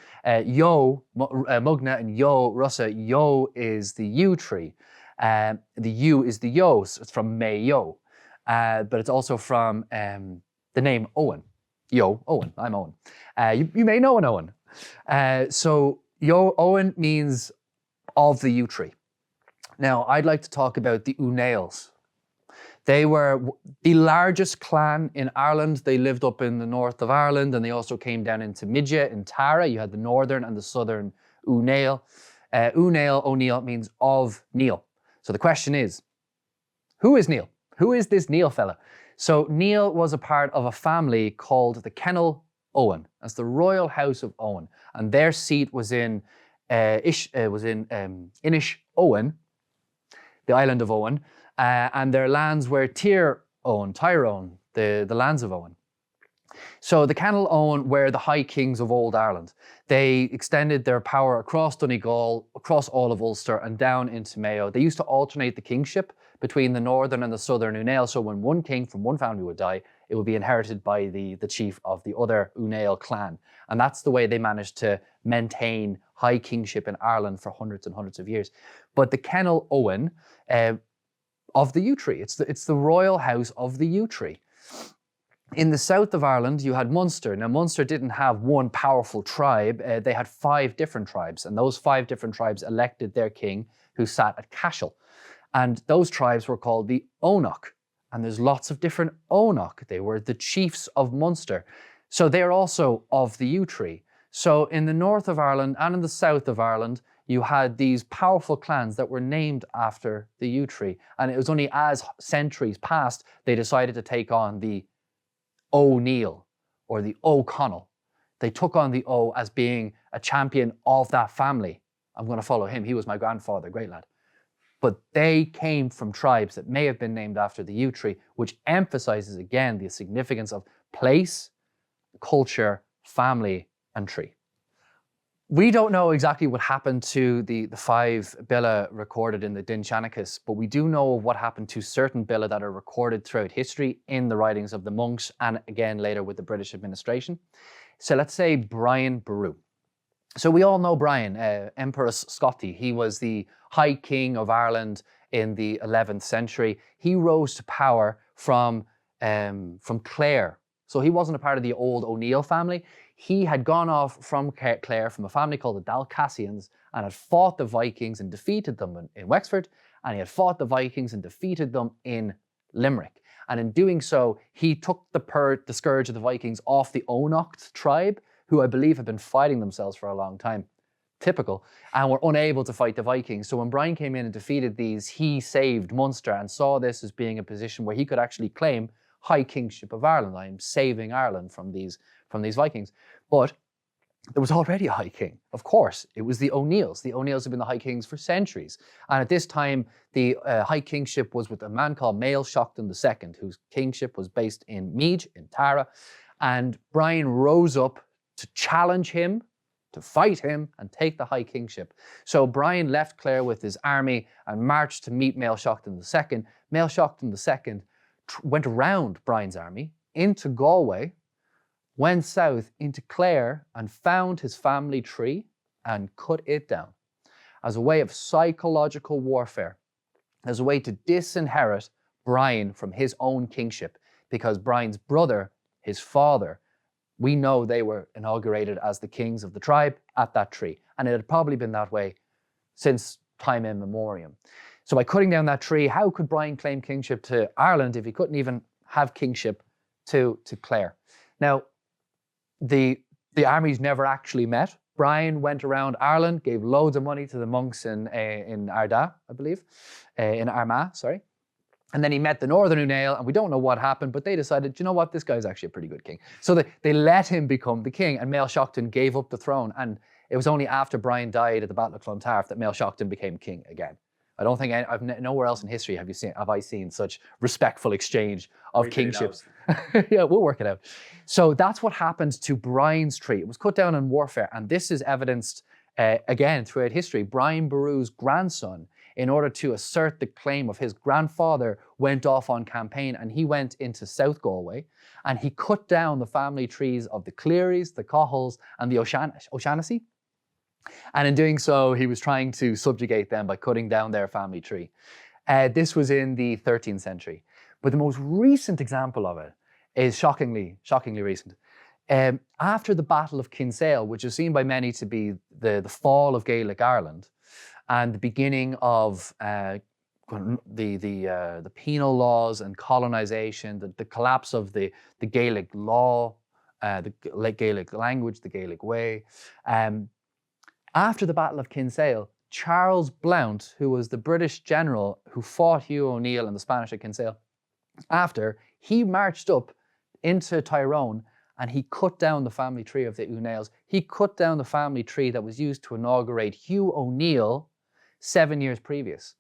Yo Mugna and Yo Rossa. Yo is the yew tree. The yew is the yo, so it's from Mayo. But it's also from the name Owen. Yo, Owen, I'm Owen. You may know an Owen. So Yo Owen means of the yew tree. Now, I'd like to talk about the Unails. They were the largest clan in Ireland. They lived up in the north of Ireland, and they also came down into Midya in Tara. You had the northern and the southern Unail. Unail, O'Neill, means of Neil. So the question is, who is Neil? Who is this Neil fella? So Neil was a part of a family called the Kennel Owen. That's the royal house of Owen, and their seat was in Inish Owen, the island of Owen, and their lands were Tyrone, the lands of Owen. So the Kennel Owen were the high kings of old Ireland. They extended their power across Donegal, across all of Ulster, and down into Mayo. They used to alternate the kingship between the northern and the southern Unail. So when one king from one family would die, it would be inherited by the chief of the other Unail clan. And that's the way they managed to maintain high kingship in Ireland for hundreds and hundreds of years. But the Kennel Owen of the yew tree, it's the royal house of the yew tree. In the south of Ireland, you had Munster. Now, Munster didn't have one powerful tribe. They had 5 different tribes, and those 5 different tribes elected their king, who sat at Cashel. And those tribes were called the Onok. And there's lots of different Onok. They were the chiefs of Munster. So they're also of the yew tree. So in the north of Ireland and in the south of Ireland, you had these powerful clans that were named after the yew tree. And it was only as centuries passed, they decided to take on the O'Neill or the O'Connell. They took on the O as being a champion of that family. I'm going to follow him. He was my grandfather, great lad. But they came from tribes that may have been named after the yew tree, which emphasizes again the significance of place, culture, family, and tree. We don't know exactly what happened to the 5 Billa recorded in the Dinshanicus, but we do know what happened to certain Billa that are recorded throughout history in the writings of the monks and again later with the British administration. So let's say Brian Boru. So we all know Brian, Emperor Scotti. He was the High King of Ireland in the 11th century. He rose to power from Clare. So he wasn't a part of the old O'Neill family. He had gone off from Clare, from a family called the Dalcassians, and had fought the Vikings and defeated them in Wexford, and he had fought the Vikings and defeated them in Limerick. And in doing so, he took the scourge of the Vikings off the Onocht tribe, who I believe had been fighting themselves for a long time, typical, and were unable to fight the Vikings. So when Brian came in and defeated these, he saved Munster and saw this as being a position where he could actually claim high kingship of Ireland. I am saving Ireland from these Vikings. But there was already a high king. Of course, it was the O'Neills. The O'Neills have been the high kings for centuries. And at this time, the high kingship was with a man called Mael Seachtain II, whose kingship was based in Meath, in Tara. And Brian rose up to challenge him, to fight him, and take the high kingship. So Brian left Clare with his army and marched to meet Mael Seachtain II. Mael Seachtain II went around Brian's army into Galway, went south into Clare and found his family tree and cut it down as a way of psychological warfare, as a way to disinherit Brian from his own kingship, because Brian's brother, his father, we know they were inaugurated as the kings of the tribe at that tree. And it had probably been that way since time immemorial. So by cutting down that tree, how could Brian claim kingship to Ireland if he couldn't even have kingship to Clare? Now, the armies never actually met. Brian went around Ireland, gave loads of money to the monks in Arda, I believe, in Armagh, sorry. And then he met the Northern Unail, and we don't know what happened, but they decided, you know what, this guy's actually a pretty good king. So they let him become the king, and Mael Seachtain gave up the throne. And it was only after Brian died at the Battle of Clontarf that Mael Seachtain became king again. I don't think nowhere else in history have I seen such respectful exchange of kingships. Yeah, we'll work it out. So that's what happened to Brian's tree. It was cut down in warfare, and this is evidenced again throughout history. Brian Boru's grandson, in order to assert the claim of his grandfather, went off on campaign, and he went into South Galway, and he cut down the family trees of the Clearys, the Cahills, and the O'Shaughnessy. And in doing so, he was trying to subjugate them by cutting down their family tree. This was in the 13th century. But the most recent example of it is shockingly recent. After the Battle of Kinsale, which is seen by many to be the fall of Gaelic Ireland, and the beginning of the penal laws and colonization, the collapse of the Gaelic law, the Gaelic language, the Gaelic way. After the Battle of Kinsale, Charles Blount, who was the British general who fought Hugh O'Neill and the Spanish at Kinsale, he marched up into Tyrone and he cut down the family tree of the Unails. He cut down the family tree that was used to inaugurate Hugh O'Neill 7 years previous.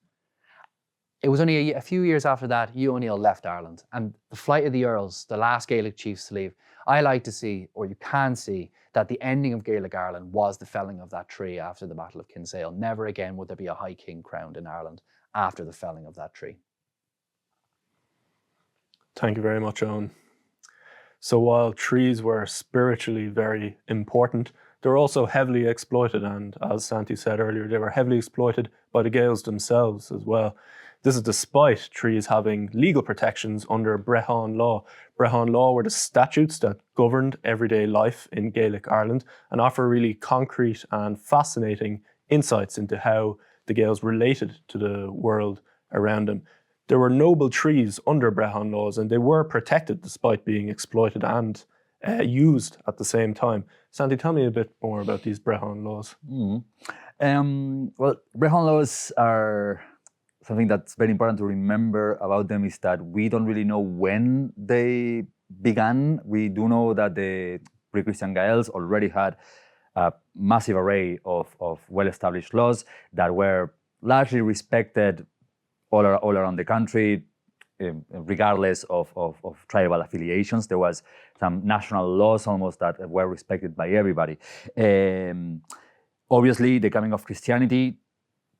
It was only a few years after that Hugh O'Neill left Ireland, and the flight of the Earls, the last Gaelic chiefs to leave. I like to see, or you can see, that the ending of Gaelic Ireland was the felling of that tree after the Battle of Kinsale. Never again would there be a high king crowned in Ireland after the felling of that tree. Thank you very much, Owen. So while trees were spiritually very important, they were also heavily exploited, and as Santi said earlier, they were heavily exploited by the Gaels themselves as well. This is despite trees having legal protections under Brehon law. Brehon law were the statutes that governed everyday life in Gaelic Ireland and offer really concrete and fascinating insights into how the Gaels related to the world around them. There were noble trees under Brehon laws, and they were protected despite being exploited and used at the same time. Santi, tell me a bit more about these Brehon laws. Well, Brehon laws are something that's very important to remember about them is that we don't really know when they began. We do know that the pre-Christian Gaels already had a massive array of well-established laws that were largely respected all around the country, regardless of tribal affiliations. There was some national laws almost that were respected by everybody. Obviously, the coming of Christianity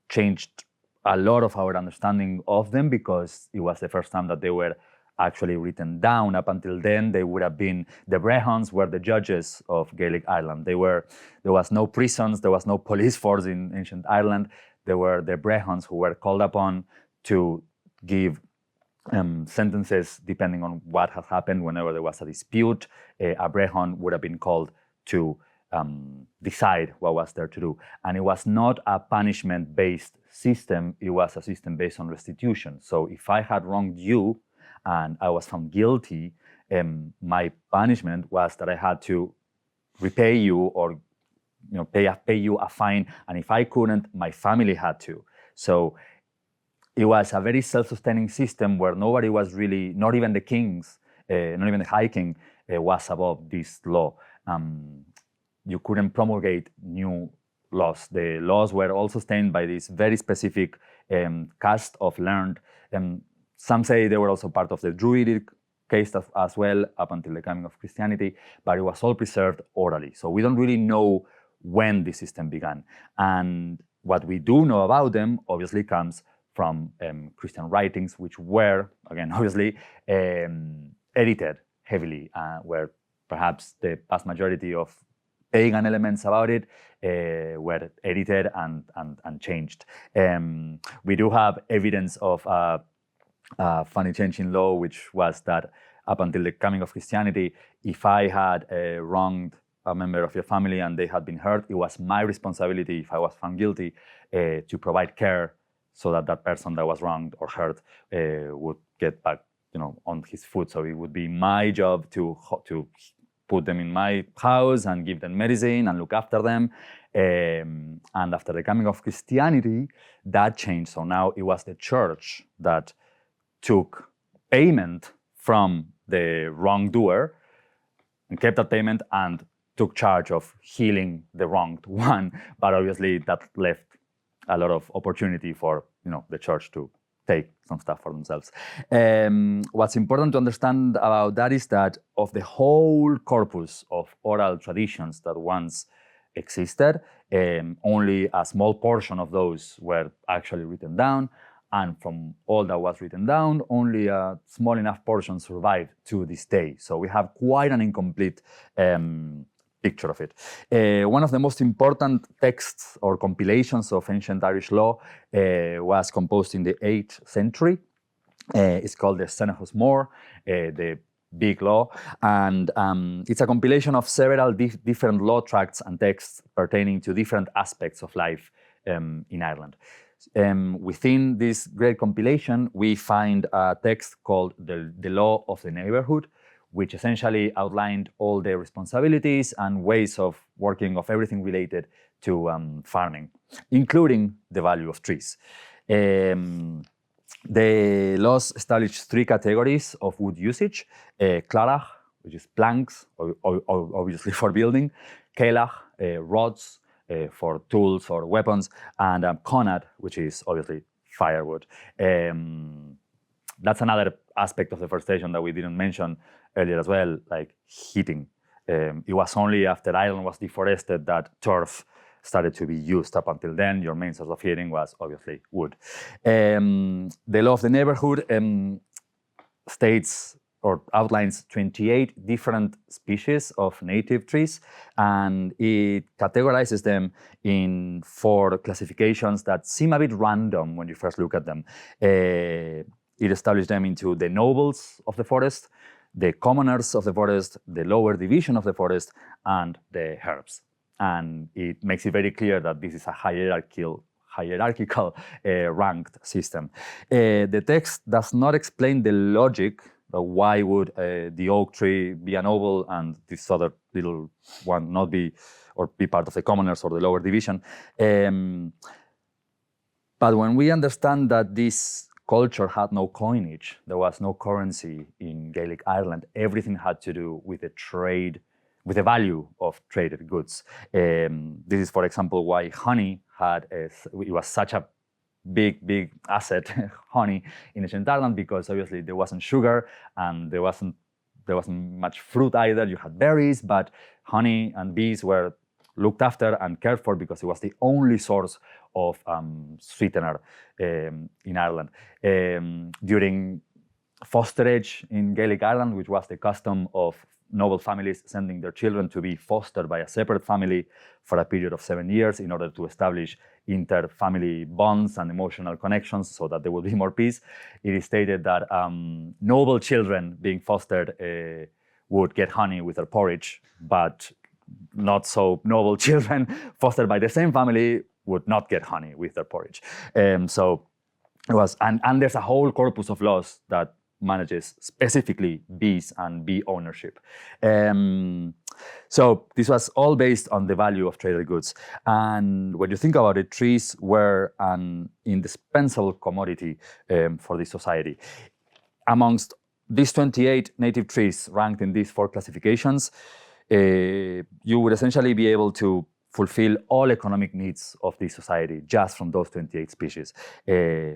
changed a lot of our understanding of them because it was the first time that they were actually written down. Up until then, they would have been, the Brehons were the judges of Gaelic Ireland. There was no prisons, there was no police force in ancient Ireland. There were the Brehons who were called upon to give sentences depending on what had happened. Whenever there was a dispute, a Brehon would have been called to decide what was there to do. And it was not a punishment-based system, it was a system based on restitution. So if I had wronged you and I was found guilty, my punishment was that I had to repay you or pay you a fine. And if I couldn't, my family had to. So it was a very self-sustaining system where nobody was really, not even the kings, not even the high king was above this law. You couldn't promulgate new laws. The laws were all sustained by this very specific caste of learned. Some say they were also part of the Druidic caste as well up until the coming of Christianity, but it was all preserved orally. So we don't really know when the system began. And what we do know about them obviously comes from Christian writings, which were, again, obviously, edited heavily, where perhaps the vast majority of pagan elements about it were edited and changed. We do have evidence of a funny change in law, which was that up until the coming of Christianity, if I had wronged a member of your family and they had been hurt, it was my responsibility, if I was found guilty, to provide care so that that person that was wronged or hurt would get back, on his foot. So it would be my job to put them in my house and give them medicine and look after them. And after the coming of Christianity, that changed. So now it was the church that took payment from the wrongdoer and kept that payment and took charge of healing the wronged one. But obviously that left a lot of opportunity for the church to take some stuff for themselves. What's important to understand about that is that of the whole corpus of oral traditions that once existed, only a small portion of those were actually written down. And from all that was written down, only a small enough portion survived to this day. So we have quite an incomplete picture of it. One of the most important texts or compilations of ancient Irish law was composed in the 8th century. It's called the Senachus Mór, the Big Law, and it's a compilation of several different law tracts and texts pertaining to different aspects of life in Ireland. Within this great compilation, we find a text called the Law of the Neighborhood, which essentially outlined all the responsibilities and ways of working of everything related to farming, including the value of trees. The laws established 3 categories of wood usage: clarach, which is planks, obviously for building; cailach, rods for tools or weapons; and conad, which is obviously firewood. That's another aspect of deforestation that we didn't mention earlier as well, like heating. It was only after Ireland was deforested that turf started to be used. Up until then, your main source of heating was obviously wood. The Law of the Neighborhood states or outlines 28 different species of native trees, and it categorizes them in 4 classifications that seem a bit random when you first look at them. It established them into the nobles of the forest, the commoners of the forest, the lower division of the forest, and the herbs. And it makes it very clear that this is a hierarchical ranked system. The text does not explain the logic. Why would the oak tree be a noble and this other little one not be, or be part of the commoners or the lower division? But when we understand that this culture had no coinage, there was no currency in Gaelic Ireland, everything had to do with the trade, with the value of traded goods. This is, for example, why honey it was such a big asset, honey, in ancient Ireland, because obviously there wasn't sugar and there wasn't much fruit either. You had berries, but honey and bees were looked after and cared for because it was the only source of sweetener in Ireland. During fosterage in Gaelic Ireland, which was the custom of noble families sending their children to be fostered by a separate family for a period of 7 years in order to establish inter-family bonds and emotional connections so that there will be more peace. It is stated that noble children being fostered would get honey with their porridge, but not so noble children fostered by the same family would not get honey with their porridge. So it was, and there's a whole corpus of laws that manages specifically bees and bee ownership. So this was all based on the value of traded goods. And when you think about it, trees were an indispensable commodity for this society. Amongst these 28 native trees ranked in these 4 classifications, you would essentially be able to fulfill all economic needs of the society just from those 28 species.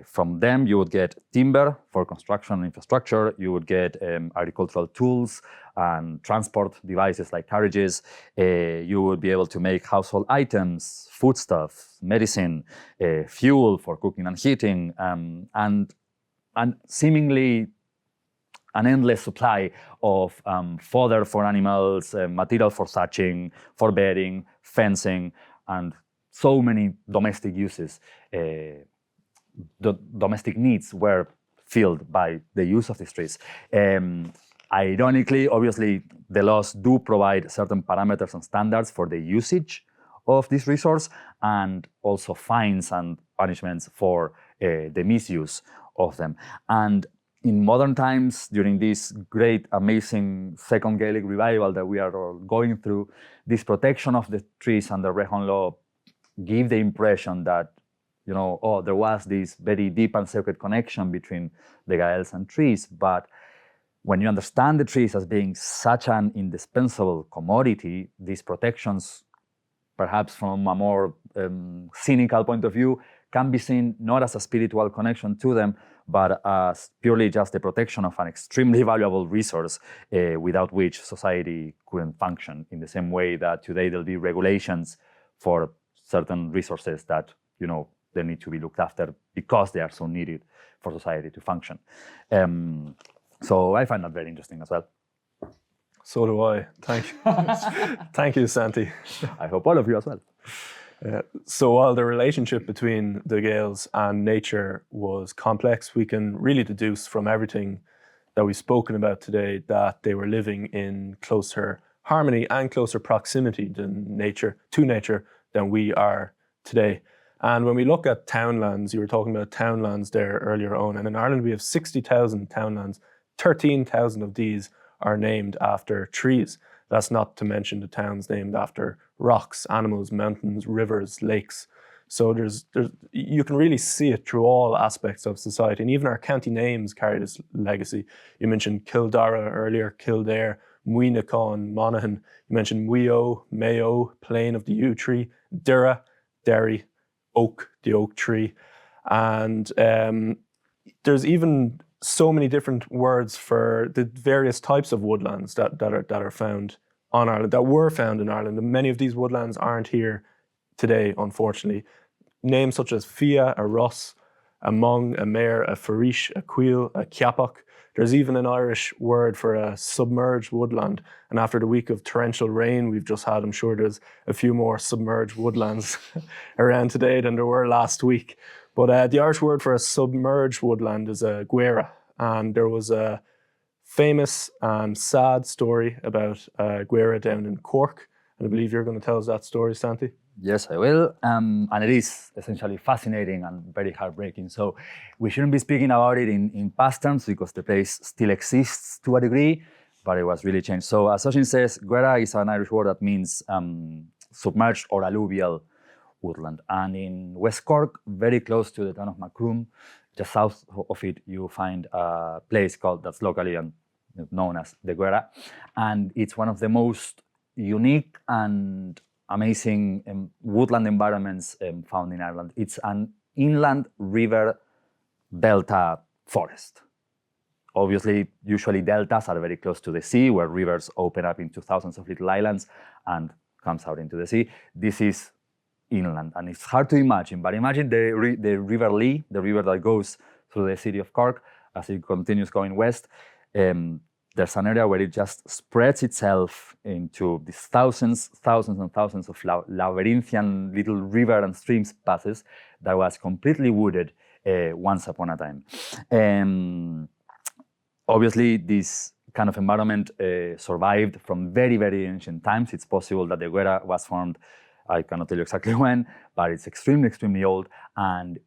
From them, you would get timber for construction and infrastructure. You would get agricultural tools and transport devices like carriages. You would be able to make household items, foodstuffs, medicine, fuel for cooking and heating, and seemingly an endless supply of fodder for animals, material for thatching, for bedding, fencing, and so many domestic uses. The domestic needs were filled by the use of these trees. Ironically, obviously, the laws do provide certain parameters and standards for the usage of this resource, and also fines and punishments for the misuse of them. And in modern times, during this great, amazing Second Gaelic revival that we are all going through, this protection of the trees under Rehon law give the impression that there was this very deep and sacred connection between the Gaels and trees. But when you understand the trees as being such an indispensable commodity, these protections, perhaps from a more cynical point of view, can be seen not as a spiritual connection to them, but as purely just the protection of an extremely valuable resource without which society couldn't function, in the same way that today there'll be regulations for certain resources that, they need to be looked after because they are so needed for society to function. So I find that very interesting as well. So do I. Thank you. Thank you, Santi. I hope all of you as well. So while the relationship between the Gaels and nature was complex, we can really deduce from everything that we've spoken about today that they were living in closer harmony and closer proximity to nature than we are today. And when we look at townlands, you were talking about townlands there earlier on, and in Ireland we have 60,000 townlands. 13,000 of these are named after trees. That's not to mention the towns named after rocks, animals, mountains, rivers, lakes. So you can really see it through all aspects of society. And even our county names carry this legacy. You mentioned Kildara earlier, Kildare, Muinachon, Monaghan. You mentioned Muyo, Mayo, Plain of the Yew Tree, Dura, Derry, Oak, the oak tree. And there's even so many different words for the various types of woodlands that are found on Ireland, that were found in Ireland. And many of these woodlands aren't here today, unfortunately. Names such as Fia, a Ross, a Mung, a Mare, a Farish, a Queel, a Kiapok. There's even an Irish word for a submerged woodland. And after the week of torrential rain we've just had, I'm sure there's a few more submerged woodlands around today than there were last week. But the Irish word for a submerged woodland is a guera. And there was a famous and sad story about a guera down in Cork. And I believe you're going to tell us that story, Santi. Yes, I will. And it is essentially fascinating and very heartbreaking. So we shouldn't be speaking about it in past terms because the place still exists to a degree, but it was really changed. So as Oshin says, guera is an Irish word that means submerged or alluvial woodland. And in West Cork, very close to the town of Macroom, just south of it, you find a place that's locally known as the Guera. And it's one of the most unique and amazing woodland environments found in Ireland. It's an inland river delta forest. Obviously, usually deltas are very close to the sea, where rivers open up into thousands of little islands and comes out into the sea. This is inland, and it's hard to imagine, but imagine the River Lee, the river that goes through the city of Cork as it continues going west. There's an area where it just spreads itself into these thousands and thousands of labyrinthian little river and streams passes that was completely wooded once upon a time. Obviously, this kind of environment survived from very, very ancient times. It's possible that the Guera was formed, I cannot tell you exactly when, but it's extremely, extremely old. And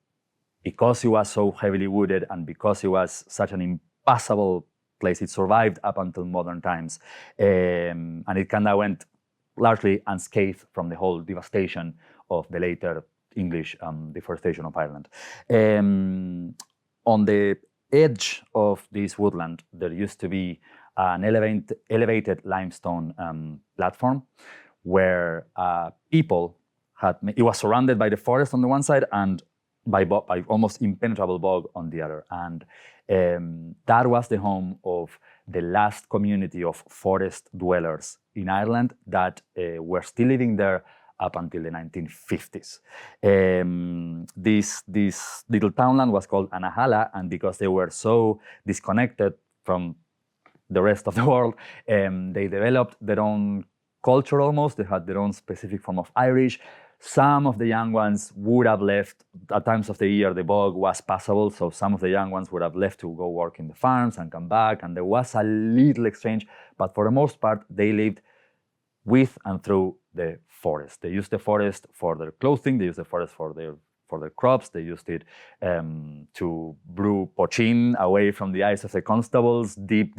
because it was so heavily wooded and because it was such an impassable place, it survived up until modern times. And it kind of went largely unscathed from the whole devastation of the later English deforestation of Ireland. On the edge of this woodland, there used to be an elevated limestone platform where people it was surrounded by the forest on the one side and by almost impenetrable bog on the other. And that was the home of the last community of forest dwellers in Ireland that were still living there up until the 1950s. This little townland was called Anahala, and because they were so disconnected from the rest of the world, they developed their own culture almost. They had their own specific form of Irish. Some of the young ones would have left. At times of the year, the bog was passable, so some of the young ones would have left to go work in the farms and come back, and there was a little exchange, but for the most part, they lived with and through the forest. They used the forest for their clothing, they used the forest for their crops, they used it to brew pochine away from the eyes of the constables, deep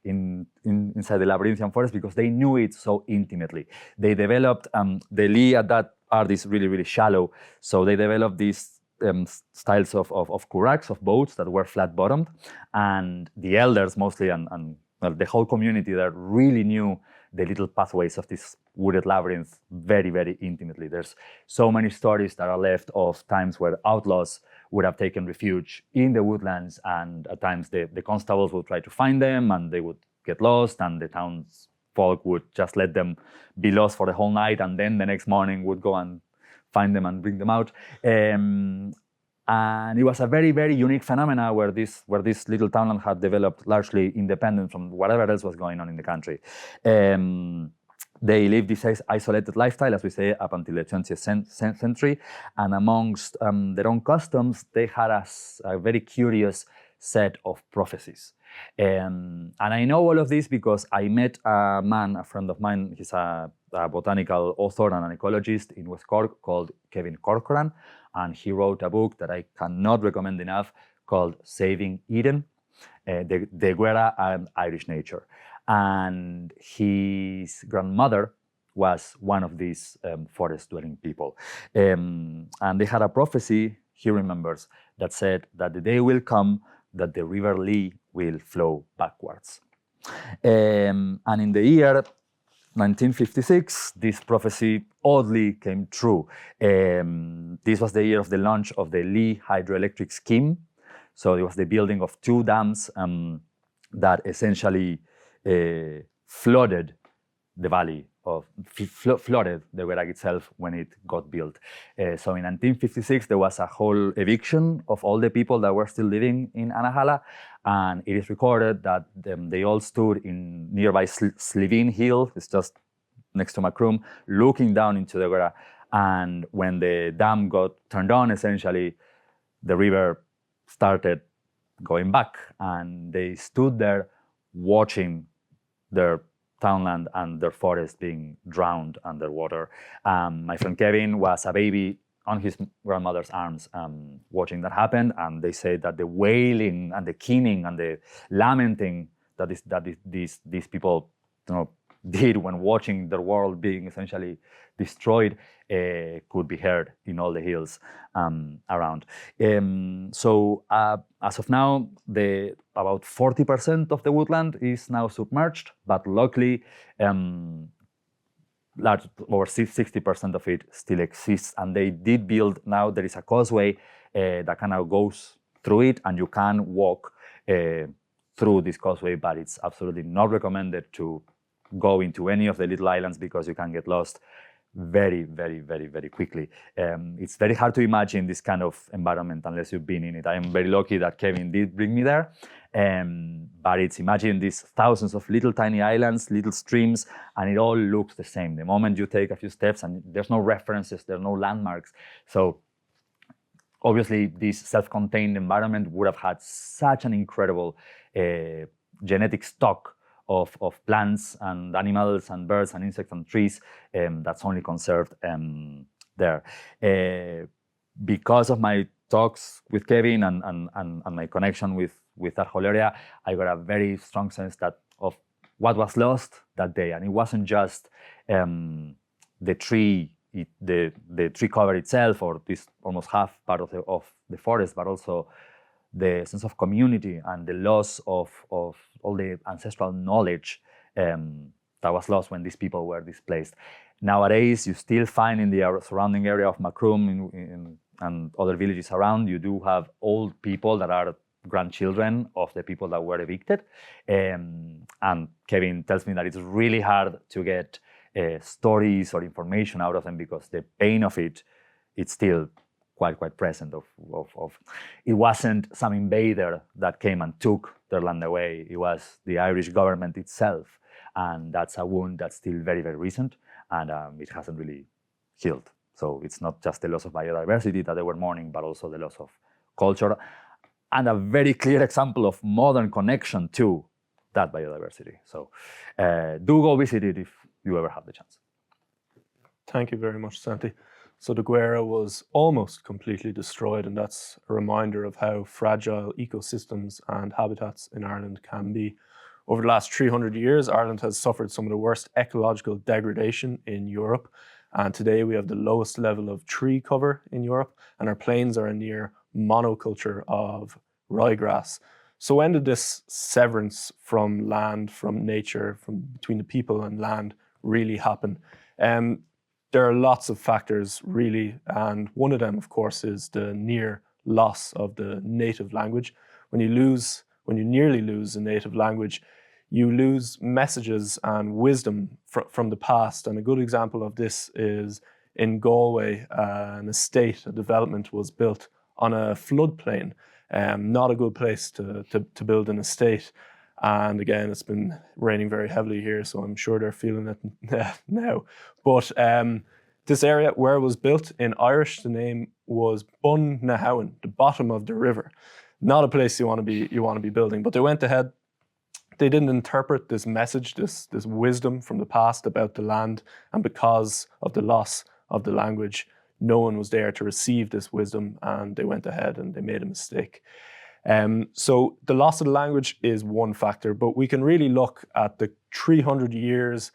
inside the labyrinthian forest, because they knew it so intimately. They developed the Lee at art is really, really shallow. So they developed these styles of curraghs, of boats that were flat-bottomed. And the elders mostly, and well, the whole community that really knew the little pathways of this wooded labyrinth very, very intimately. There's so many stories that are left of times where outlaws would have taken refuge in the woodlands, and at times the constables would try to find them and they would get lost, and the townsfolk would just let them be lost for the whole night, and then the next morning would go and find them and bring them out. And it was a very, very unique phenomena where this little townland had developed largely independent from whatever else was going on in the country. They lived this isolated lifestyle, as we say, up until the 20th century. And amongst their own customs, they had a very curious set of prophecies. And I know all of this because I met a man, a friend of mine. He's a botanical author and an ecologist in West Cork called Kevin Corcoran. And he wrote a book that I cannot recommend enough called Saving Eden, the Guerra and Irish Nature. And his grandmother was one of these forest-dwelling people. And they had a prophecy, he remembers, that said that the day will come that the River Lee will flow backwards. And in the year 1956, this prophecy oddly came true. This was the year of the launch of the Lee hydroelectric scheme. So it was the building of two dams that essentially flooded the valley flooded the Guerrag itself when it got built. So in 1956, there was a whole eviction of all the people that were still living in Anahala, and it is recorded that they all stood in nearby Slivin Hill, it's just next to Macroom, looking down into the Guerrag. And when the dam got turned on, essentially, the river started going back, and they stood there watching their townland and their forest being drowned underwater. My friend Kevin was a baby on his grandmother's arms watching that happen, and they say that the wailing and the keening and the lamenting that these people did when watching their world being essentially destroyed could be heard in all the hills around. So as of now, about 40% of the woodland is now submerged, but luckily over 60% of it still exists. And they did build, now there is a causeway that kind of goes through it, and you can walk through this causeway, but it's absolutely not recommended to go into any of the little islands because you can get lost very, very, very, very quickly. It's very hard to imagine this kind of environment unless you've been in it. I am very lucky that Kevin did bring me there. But it's, imagine these thousands of little tiny islands, little streams, and it all looks the same. The moment you take a few steps, and there's no references, there's no landmarks. So obviously this self-contained environment would have had such an incredible genetic stock of plants and animals and birds and insects and trees that's only conserved there. Because of my talks with Kevin and my connection with that whole area, I got a very strong sense of what was lost that day. And it wasn't just the tree cover itself, or this almost half part of the forest, but also the sense of community and the loss of all the ancestral knowledge that was lost when these people were displaced. Nowadays, you still find in the surrounding area of Macroom and other villages around, you do have old people that are grandchildren of the people that were evicted. And Kevin tells me that it's really hard to get stories or information out of them because the pain of it's still quite present. It wasn't some invader that came and took their land away. It was the Irish government itself, and that's a wound that's still very, very recent, and it hasn't really healed. So it's not just the loss of biodiversity that they were mourning, but also the loss of culture, and a very clear example of modern connection to that biodiversity. So do go visit it if you ever have the chance. Thank you very much, Santi. So the Guerra was almost completely destroyed, and that's a reminder of how fragile ecosystems and habitats in Ireland can be. Over the last 300 years, Ireland has suffered some of the worst ecological degradation in Europe, And today we have the lowest level of tree cover in Europe, and our plains are a near monoculture of ryegrass. So when did this severance from land, from nature, from between the people and land really happen? There are lots of factors really, and one of them, of course, is the near loss of the native language. When you nearly lose a native language, you lose messages and wisdom from the past. And a good example of this is in Galway, an estate, a development was built on a floodplain. Not a good place to build an estate. And again, it's been raining very heavily here, so I'm sure they're feeling it now. But this area where it was built, in Irish, the name was Bun na Howan, the bottom of the river. Not a place you want to be building. But they went ahead. They didn't interpret this message, this wisdom from the past about the land, and because of the loss of the language, no one was there to receive this wisdom, and they went ahead and they made a mistake. So the loss of the language is one factor, but we can really look at the 300 years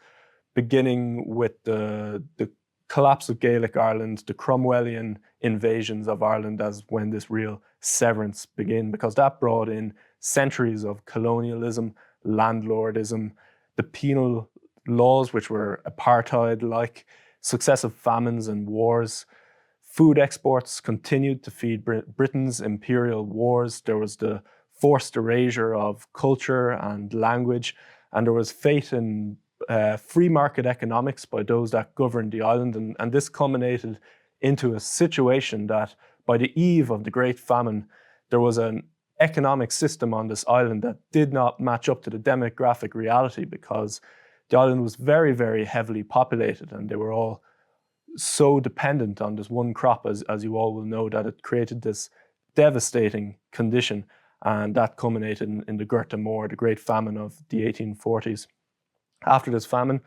beginning with the collapse of Gaelic Ireland, the Cromwellian invasions of Ireland as when this real severance began, because that brought in centuries of colonialism, landlordism, the penal laws, which were apartheid-like, successive famines and wars. Food exports continued to feed Britain's imperial wars. There was the forced erasure of culture and language, and there was faith in free market economics by those that governed the island. And this culminated into a situation that by the eve of the Great Famine, there was an economic system on this island that did not match up to the demographic reality, because the island was very, very heavily populated, and they were all so dependent on this one crop, as you all will know, that it created this devastating condition, and that culminated in the Gurta Mór, the Great Famine of the 1840s. After this famine,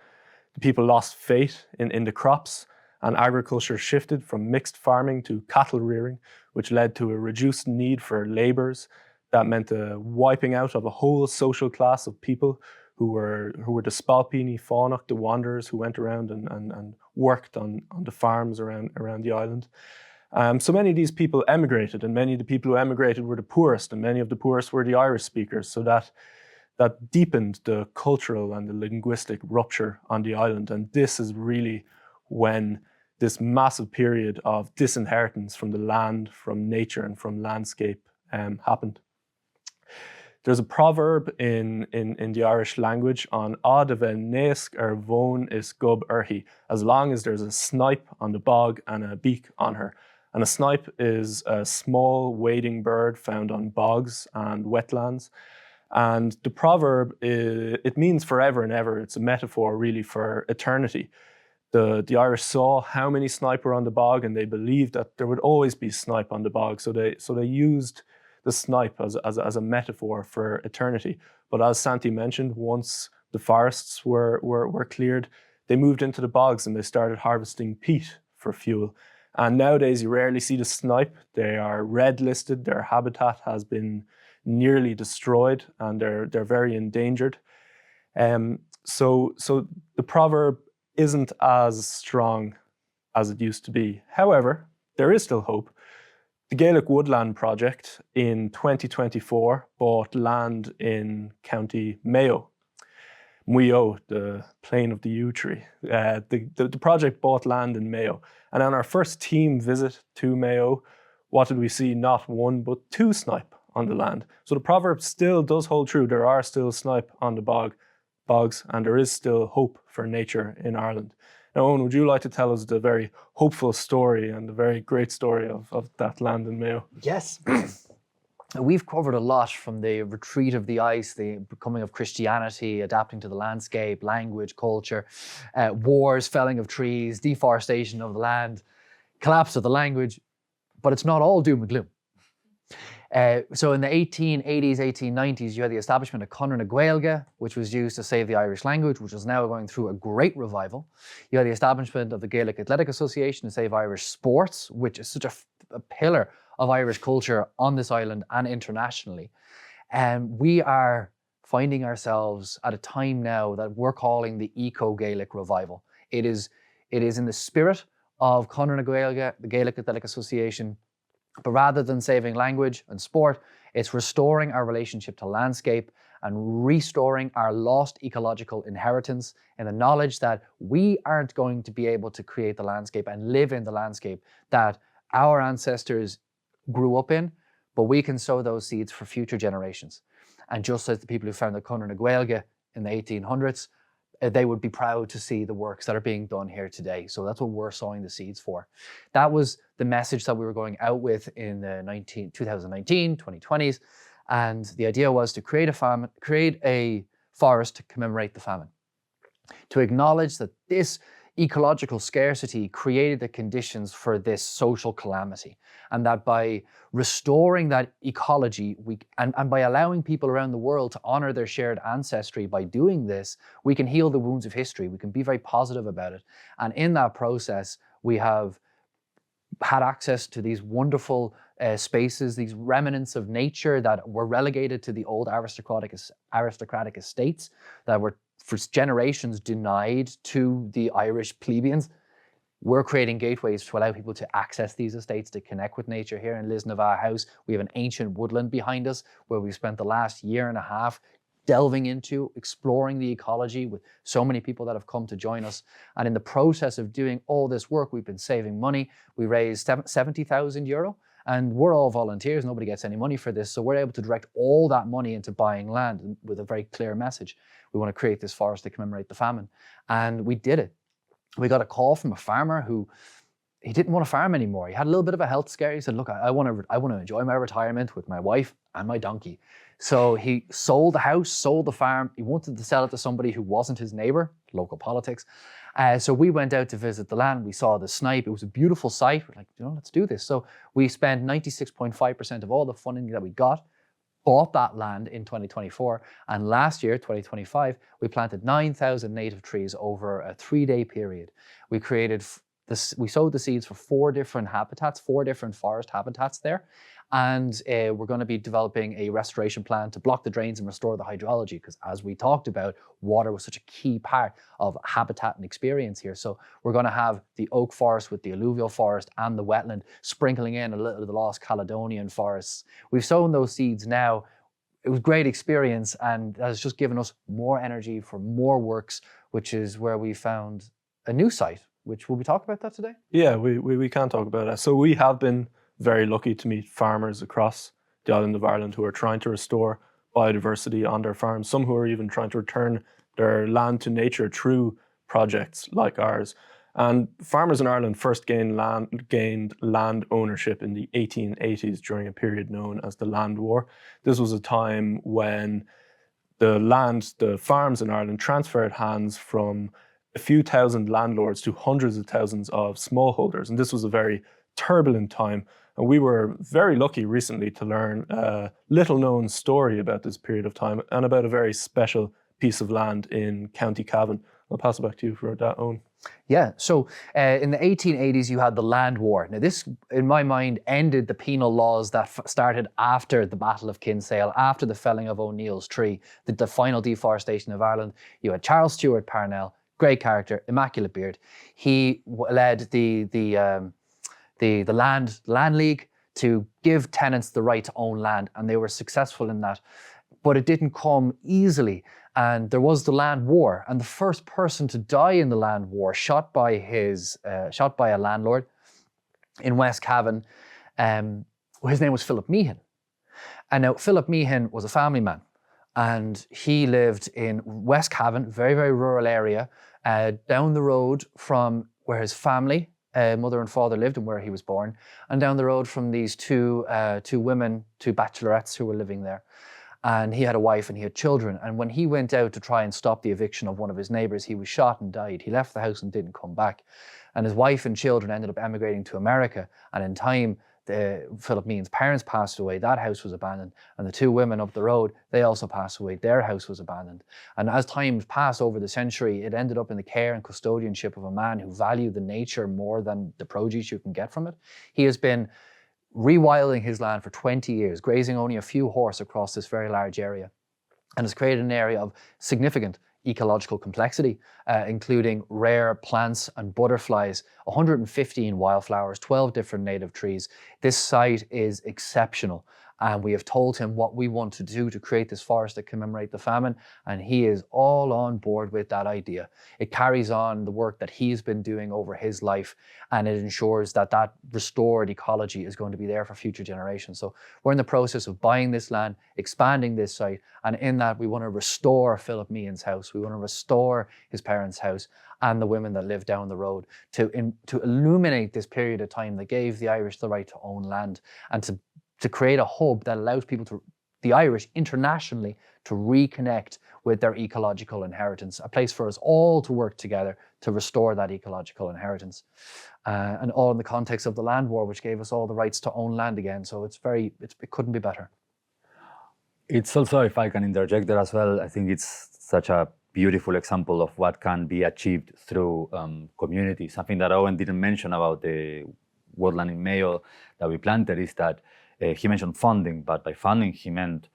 the people lost faith in the crops, and agriculture shifted from mixed farming to cattle rearing, which led to a reduced need for labourers. That meant a wiping out of a whole social class of people who were the Spalpini Fánach, the wanderers who went around and worked on the farms around the island. So many of these people emigrated, and many of the people who emigrated were the poorest, and many of the poorest were the Irish speakers. So that deepened the cultural and the linguistic rupture on the island. And this is really when this massive period of disinheritance from the land, from nature, and from landscape happened. There's a proverb in the Irish language on Ad ven nesk von is gub erhi, as long as there's a snipe on the bog and a beak on her. And a snipe is a small wading bird found on bogs and wetlands. And the proverb, it means forever and ever. It's a metaphor really for eternity. The Irish saw how many snipe were on the bog, and they believed that there would always be snipe on the bog. So they used the snipe as a metaphor for eternity. But as Santi mentioned, once the forests were cleared, they moved into the bogs and they started harvesting peat for fuel. And nowadays you rarely see the snipe. They are red listed. Their habitat has been nearly destroyed, and they're very endangered. So the proverb isn't as strong as it used to be. However, there is still hope. The Gaelic Woodland Project in 2024 bought land in County Mayo. Muyo, the plain of the yew tree. The project bought land in Mayo. And on our first team visit to Mayo, what did we see? Not one, but two snipe on the land. So the proverb still does hold true. There are still snipe on the bogs, and there is still hope for nature in Ireland. Now, Owen, would you like to tell us the very hopeful story and the very great story of that land in Mayo? Yes. We've covered a lot, from the retreat of the ice, the becoming of Christianity, adapting to the landscape, language, culture, wars, felling of trees, deforestation of the land, collapse of the language, but it's not all doom and gloom. So in the 1880s, 1890s, you had the establishment of Conradh na Gaeilge, which was used to save the Irish language, which is now going through a great revival. You had the establishment of the Gaelic Athletic Association to save Irish sports, which is such a pillar of Irish culture on this island and internationally. And we are finding ourselves at a time now that we're calling the Eco-Gaelic revival. It is It is in the spirit of Conradh na Gaeilge, the Gaelic Athletic Association. But rather than saving language and sport, it's restoring our relationship to landscape and restoring our lost ecological inheritance in the knowledge that we aren't going to be able to create the landscape and live in the landscape that our ancestors grew up in, but we can sow those seeds for future generations. And just as the people who founded Conradh na Gaeilge in the 1800s, they would be proud to see the works that are being done here today. So that's what we're sowing the seeds for. That was the message that we were going out with in the 2019, 2020s. And the idea was to create a forest to commemorate the famine, to acknowledge that this ecological scarcity created the conditions for this social calamity, and that by restoring that ecology, and by allowing people around the world to honor their shared ancestry, by doing this, we can heal the wounds of history. We can be very positive about it. And in that process, we have had access to these wonderful spaces, these remnants of nature that were relegated to the old aristocratic estates that were for generations denied to the Irish plebeians. We're creating gateways to allow people to access these estates, to connect with nature. Here in Lisnava House, we have an ancient woodland behind us where we've spent the last year and a half delving into, exploring the ecology with so many people that have come to join us. And in the process of doing all this work, we've been saving money. We raised €70,000 and we're all volunteers. Nobody gets any money for this. So we're able to direct all that money into buying land with a very clear message. We want to create this forest to commemorate the famine. And we did it. We got a call from a farmer who, he didn't want to farm anymore. He had a little bit of a health scare. He said, look, I want to enjoy my retirement with my wife and my donkey. So he sold the house, sold the farm. He wanted to sell it to somebody who wasn't his neighbor, local politics. So we went out to visit the land. We saw the snipe. It was a beautiful sight. We're like, let's do this. So we spent 96.5% of all the funding that we got, bought that land in 2024. And last year, 2025, we planted 9,000 native trees over a 3-day period. We created we sowed the seeds for 4 different habitats, 4 different forest habitats there. And we're going to be developing a restoration plan to block the drains and restore the hydrology, because as we talked about, water was such a key part of habitat and experience here. So we're going to have the oak forest with the alluvial forest and the wetland, sprinkling in a little of the lost Caledonian forests. We've sown those seeds now. It was a great experience, and that has just given us more energy for more works, which is where we found a new site, which will we talk about that today? Yeah, we can talk about that. So we have been very lucky to meet farmers across the island of Ireland who are trying to restore biodiversity on their farms, some who are even trying to return their land to nature through projects like ours. And farmers in Ireland first gained land ownership in the 1880s during a period known as the Land War. This was a time when the farms in Ireland transferred hands from a few thousand landlords to hundreds of thousands of smallholders. And this was a very turbulent time. And we were very lucky recently to learn a little known story about this period of time and about a very special piece of land in County Cavan. I'll pass it back to you for that, Owen. Yeah, so in the 1880s, you had the Land War. Now this, in my mind, ended the penal laws that started after the Battle of Kinsale, after the felling of O'Neill's tree, the final deforestation of Ireland. You had Charles Stewart Parnell, great character, immaculate beard. He led the land league to give tenants the right to own land, and they were successful in that. But it didn't come easily, and there was the Land War, and the first person to die in the Land War, shot by a landlord in West Cavan, his name was Philip Meehan. And now Philip Meehan was a family man, and he lived in West Cavan, very, very rural area, down the road from where his family, mother and father, lived and where he was born, and down the road from these two women, 2 bachelorettes who were living there. And he had a wife and he had children. And when he went out to try and stop the eviction of one of his neighbors, he was shot and died. He left the house and didn't come back. And his wife and children ended up emigrating to America. And in time, Philip Meehan's parents passed away. That house was abandoned. And the 2 women up the road, they also passed away. Their house was abandoned. And as time passed over the century, it ended up in the care and custodianship of a man who valued the nature more than the produce you can get from it. He has been rewilding his land for 20 years, grazing only a few horse across this very large area, and has created an area of significant ecological complexity, including rare plants and butterflies, 115 wildflowers, 12 different native trees. This site is exceptional. And we have told him what we want to do to create this forest to commemorate the famine, and he is all on board with that idea. It carries on the work that he's been doing over his life, and it ensures that that restored ecology is going to be there for future generations. So we're in the process of buying this land, expanding this site, and in that we want to restore Philip Meehan's house. We want to restore his parents' house and the women that live down the road to illuminate this period of time that gave the Irish the right to own land, and to create a hub that allows people the Irish internationally, to reconnect with their ecological inheritance, a place for us all to work together to restore that ecological inheritance. And all in the context of the land war, which gave us all the rights to own land again. So it couldn't be better. It's also, if I can interject there as well, I think it's such a beautiful example of what can be achieved through community. Something that Owen didn't mention about the woodland in Mayo that we planted is that he mentioned funding, but by funding he meant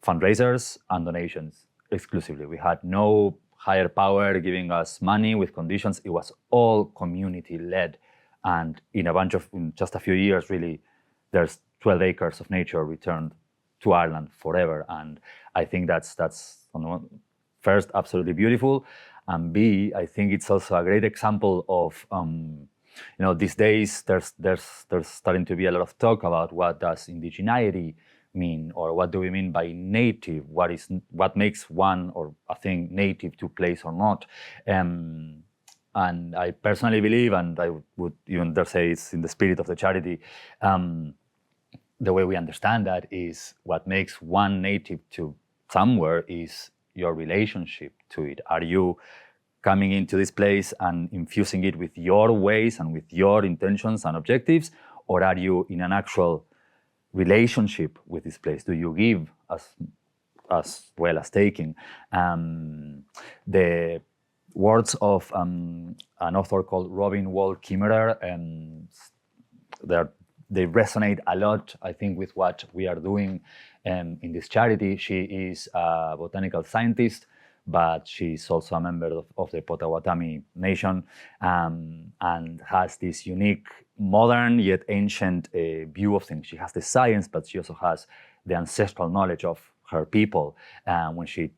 fundraisers and donations exclusively. We had no higher power giving us money with conditions. It was all community led, and in just a few years, really, there's 12 acres of nature returned to Ireland forever. And I think that's on one, first absolutely beautiful, and B, I think it's also a great example of these days there's starting to be a lot of talk about what does indigeneity mean, or what do we mean by native? What makes one or a thing native to place or not? And I personally believe, and I would even dare say it's in the spirit of the charity, the way we understand that is what makes one native to somewhere is your relationship to it. Are you coming into this place and infusing it with your ways and with your intentions and objectives, or are you in an actual relationship with this place? Do you give as well as taking? The words of an author called Robin Wall Kimmerer, they resonate a lot, I think, with what we are doing in this charity. She is a botanical scientist, but she's also a member of the Potawatomi Nation, and has this unique, modern yet ancient view of things. She has the science, but she also has the ancestral knowledge of her people when she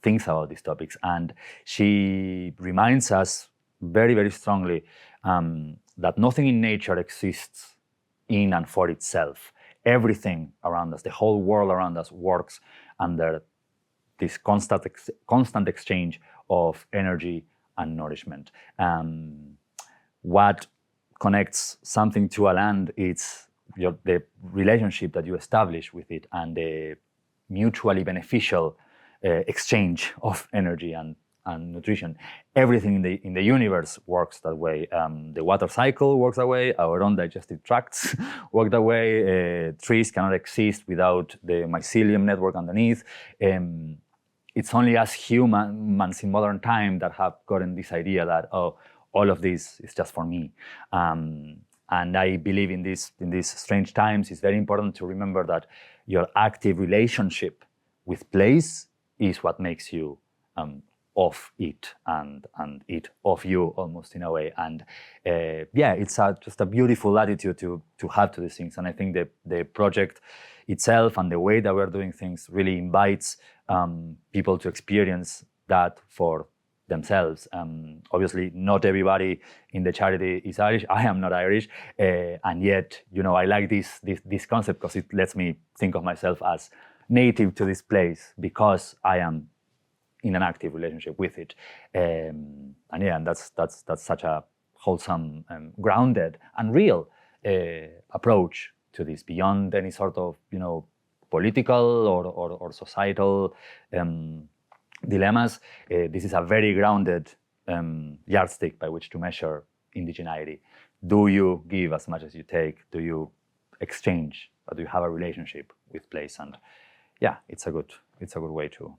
thinks about these topics. And she reminds us very, very strongly that nothing in nature exists in and for itself. Everything around us, the whole world around us, works under this constant exchange of energy and nourishment. What connects something to a land is the relationship that you establish with it, and the mutually beneficial exchange of energy and nutrition. Everything in the universe works that way. The water cycle works that way. Our own digestive tracts work that way. Trees cannot exist without the mycelium network underneath. It's only us humans in modern time that have gotten this idea that, all of this is just for me. And I believe in these strange times, it's very important to remember that your active relationship with place is what makes you of it and it of you, almost, in a way. And it's just a beautiful attitude to have to these things. And I think the project itself and the way that we're doing things really invites people to experience that for themselves. Obviously, not everybody in the charity is Irish. I am not Irish, and yet, I like this concept because it lets me think of myself as native to this place because I am in an active relationship with it. And that's such a wholesome, grounded, and real approach to this, beyond any sort of political or societal dilemmas. This is a very grounded yardstick by which to measure indigeneity. Do you give as much as you take? Do you exchange? Or do you have a relationship with place? And it's a good way to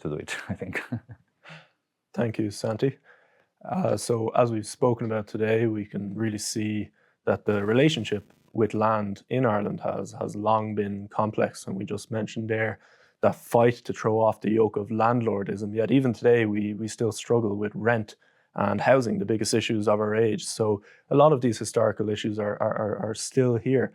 do it, I think. Thank you, Santi. So as we've spoken about today, we can really see that the relationship with land in Ireland has long been complex, and we just mentioned there that fight to throw off the yoke of landlordism. Yet even today, we still struggle with rent and housing, the biggest issues of our age. So a lot of these historical issues are still here.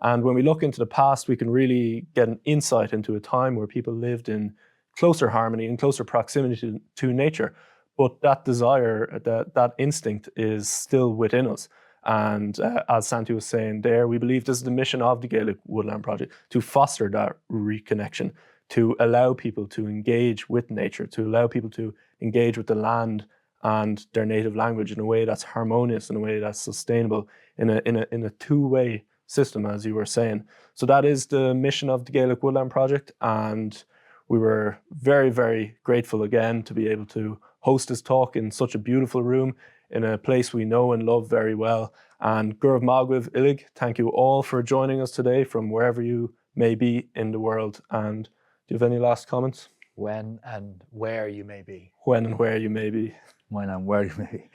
And when we look into the past, we can really get an insight into a time where people lived in closer harmony and closer proximity to nature. But that desire, that instinct is still within us. And as Santi was saying there, we believe this is the mission of the Gaelic Woodland Project, to foster that reconnection, to allow people to engage with nature, to allow people to engage with the land and their native language in a way that's harmonious, in a way that's sustainable, in a two-way system, as you were saying. So that is the mission of the Gaelic Woodland Project, and we were very, very grateful again to be able to host this talk in such a beautiful room, in a place we know and love very well. And Gurv Magwiv Illig, thank you all for joining us today from wherever you may be in the world. And do you have any last comments? When and where you may be. When and where you may be. When and where you may be.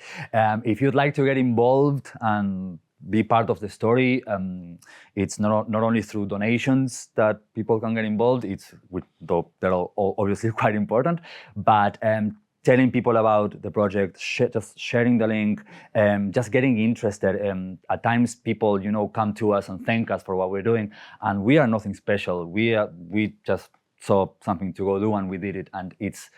If you'd like to get involved and be part of the story, it's not only through donations that people can get involved, though they're all obviously quite important, but telling people about the project, just sharing the link, just getting interested. At times people, come to us and thank us for what we're doing, and we are nothing special. We just saw something to go do and we did it, and it's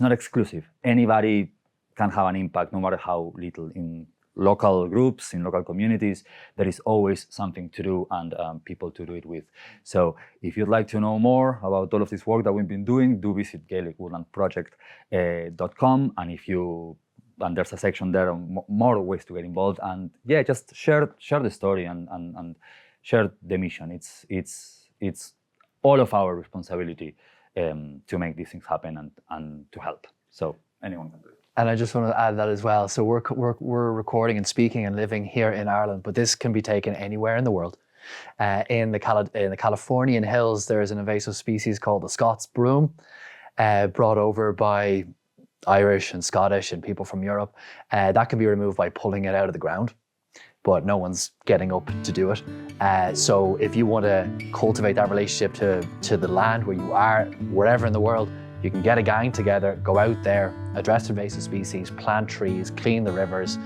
not exclusive. Anybody can have an impact, no matter how little. In local groups, in local communities, there is always something to do and people to do it with. So if you'd like to know more about all of this work that we've been doing, do visit GaelicWoodlandProject.com, and there's a section there on more ways to get involved. And yeah, just share the story and share the mission. It's all of our responsibility to make these things happen and to help. So anyone can do it. And I just want to add that as well. So we're recording and speaking and living here in Ireland, but this can be taken anywhere in the world. In the Californian hills, there is an invasive species called the Scots broom, brought over by Irish and Scottish and people from Europe. That can be removed by pulling it out of the ground, but no one's getting up to do it. So if you want to cultivate that relationship to the land where you are, wherever in the world, you can get a gang together, go out there, address invasive species, plant trees, clean the rivers.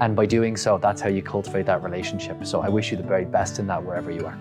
And by doing so, that's how you cultivate that relationship. So I wish you the very best in that wherever you are.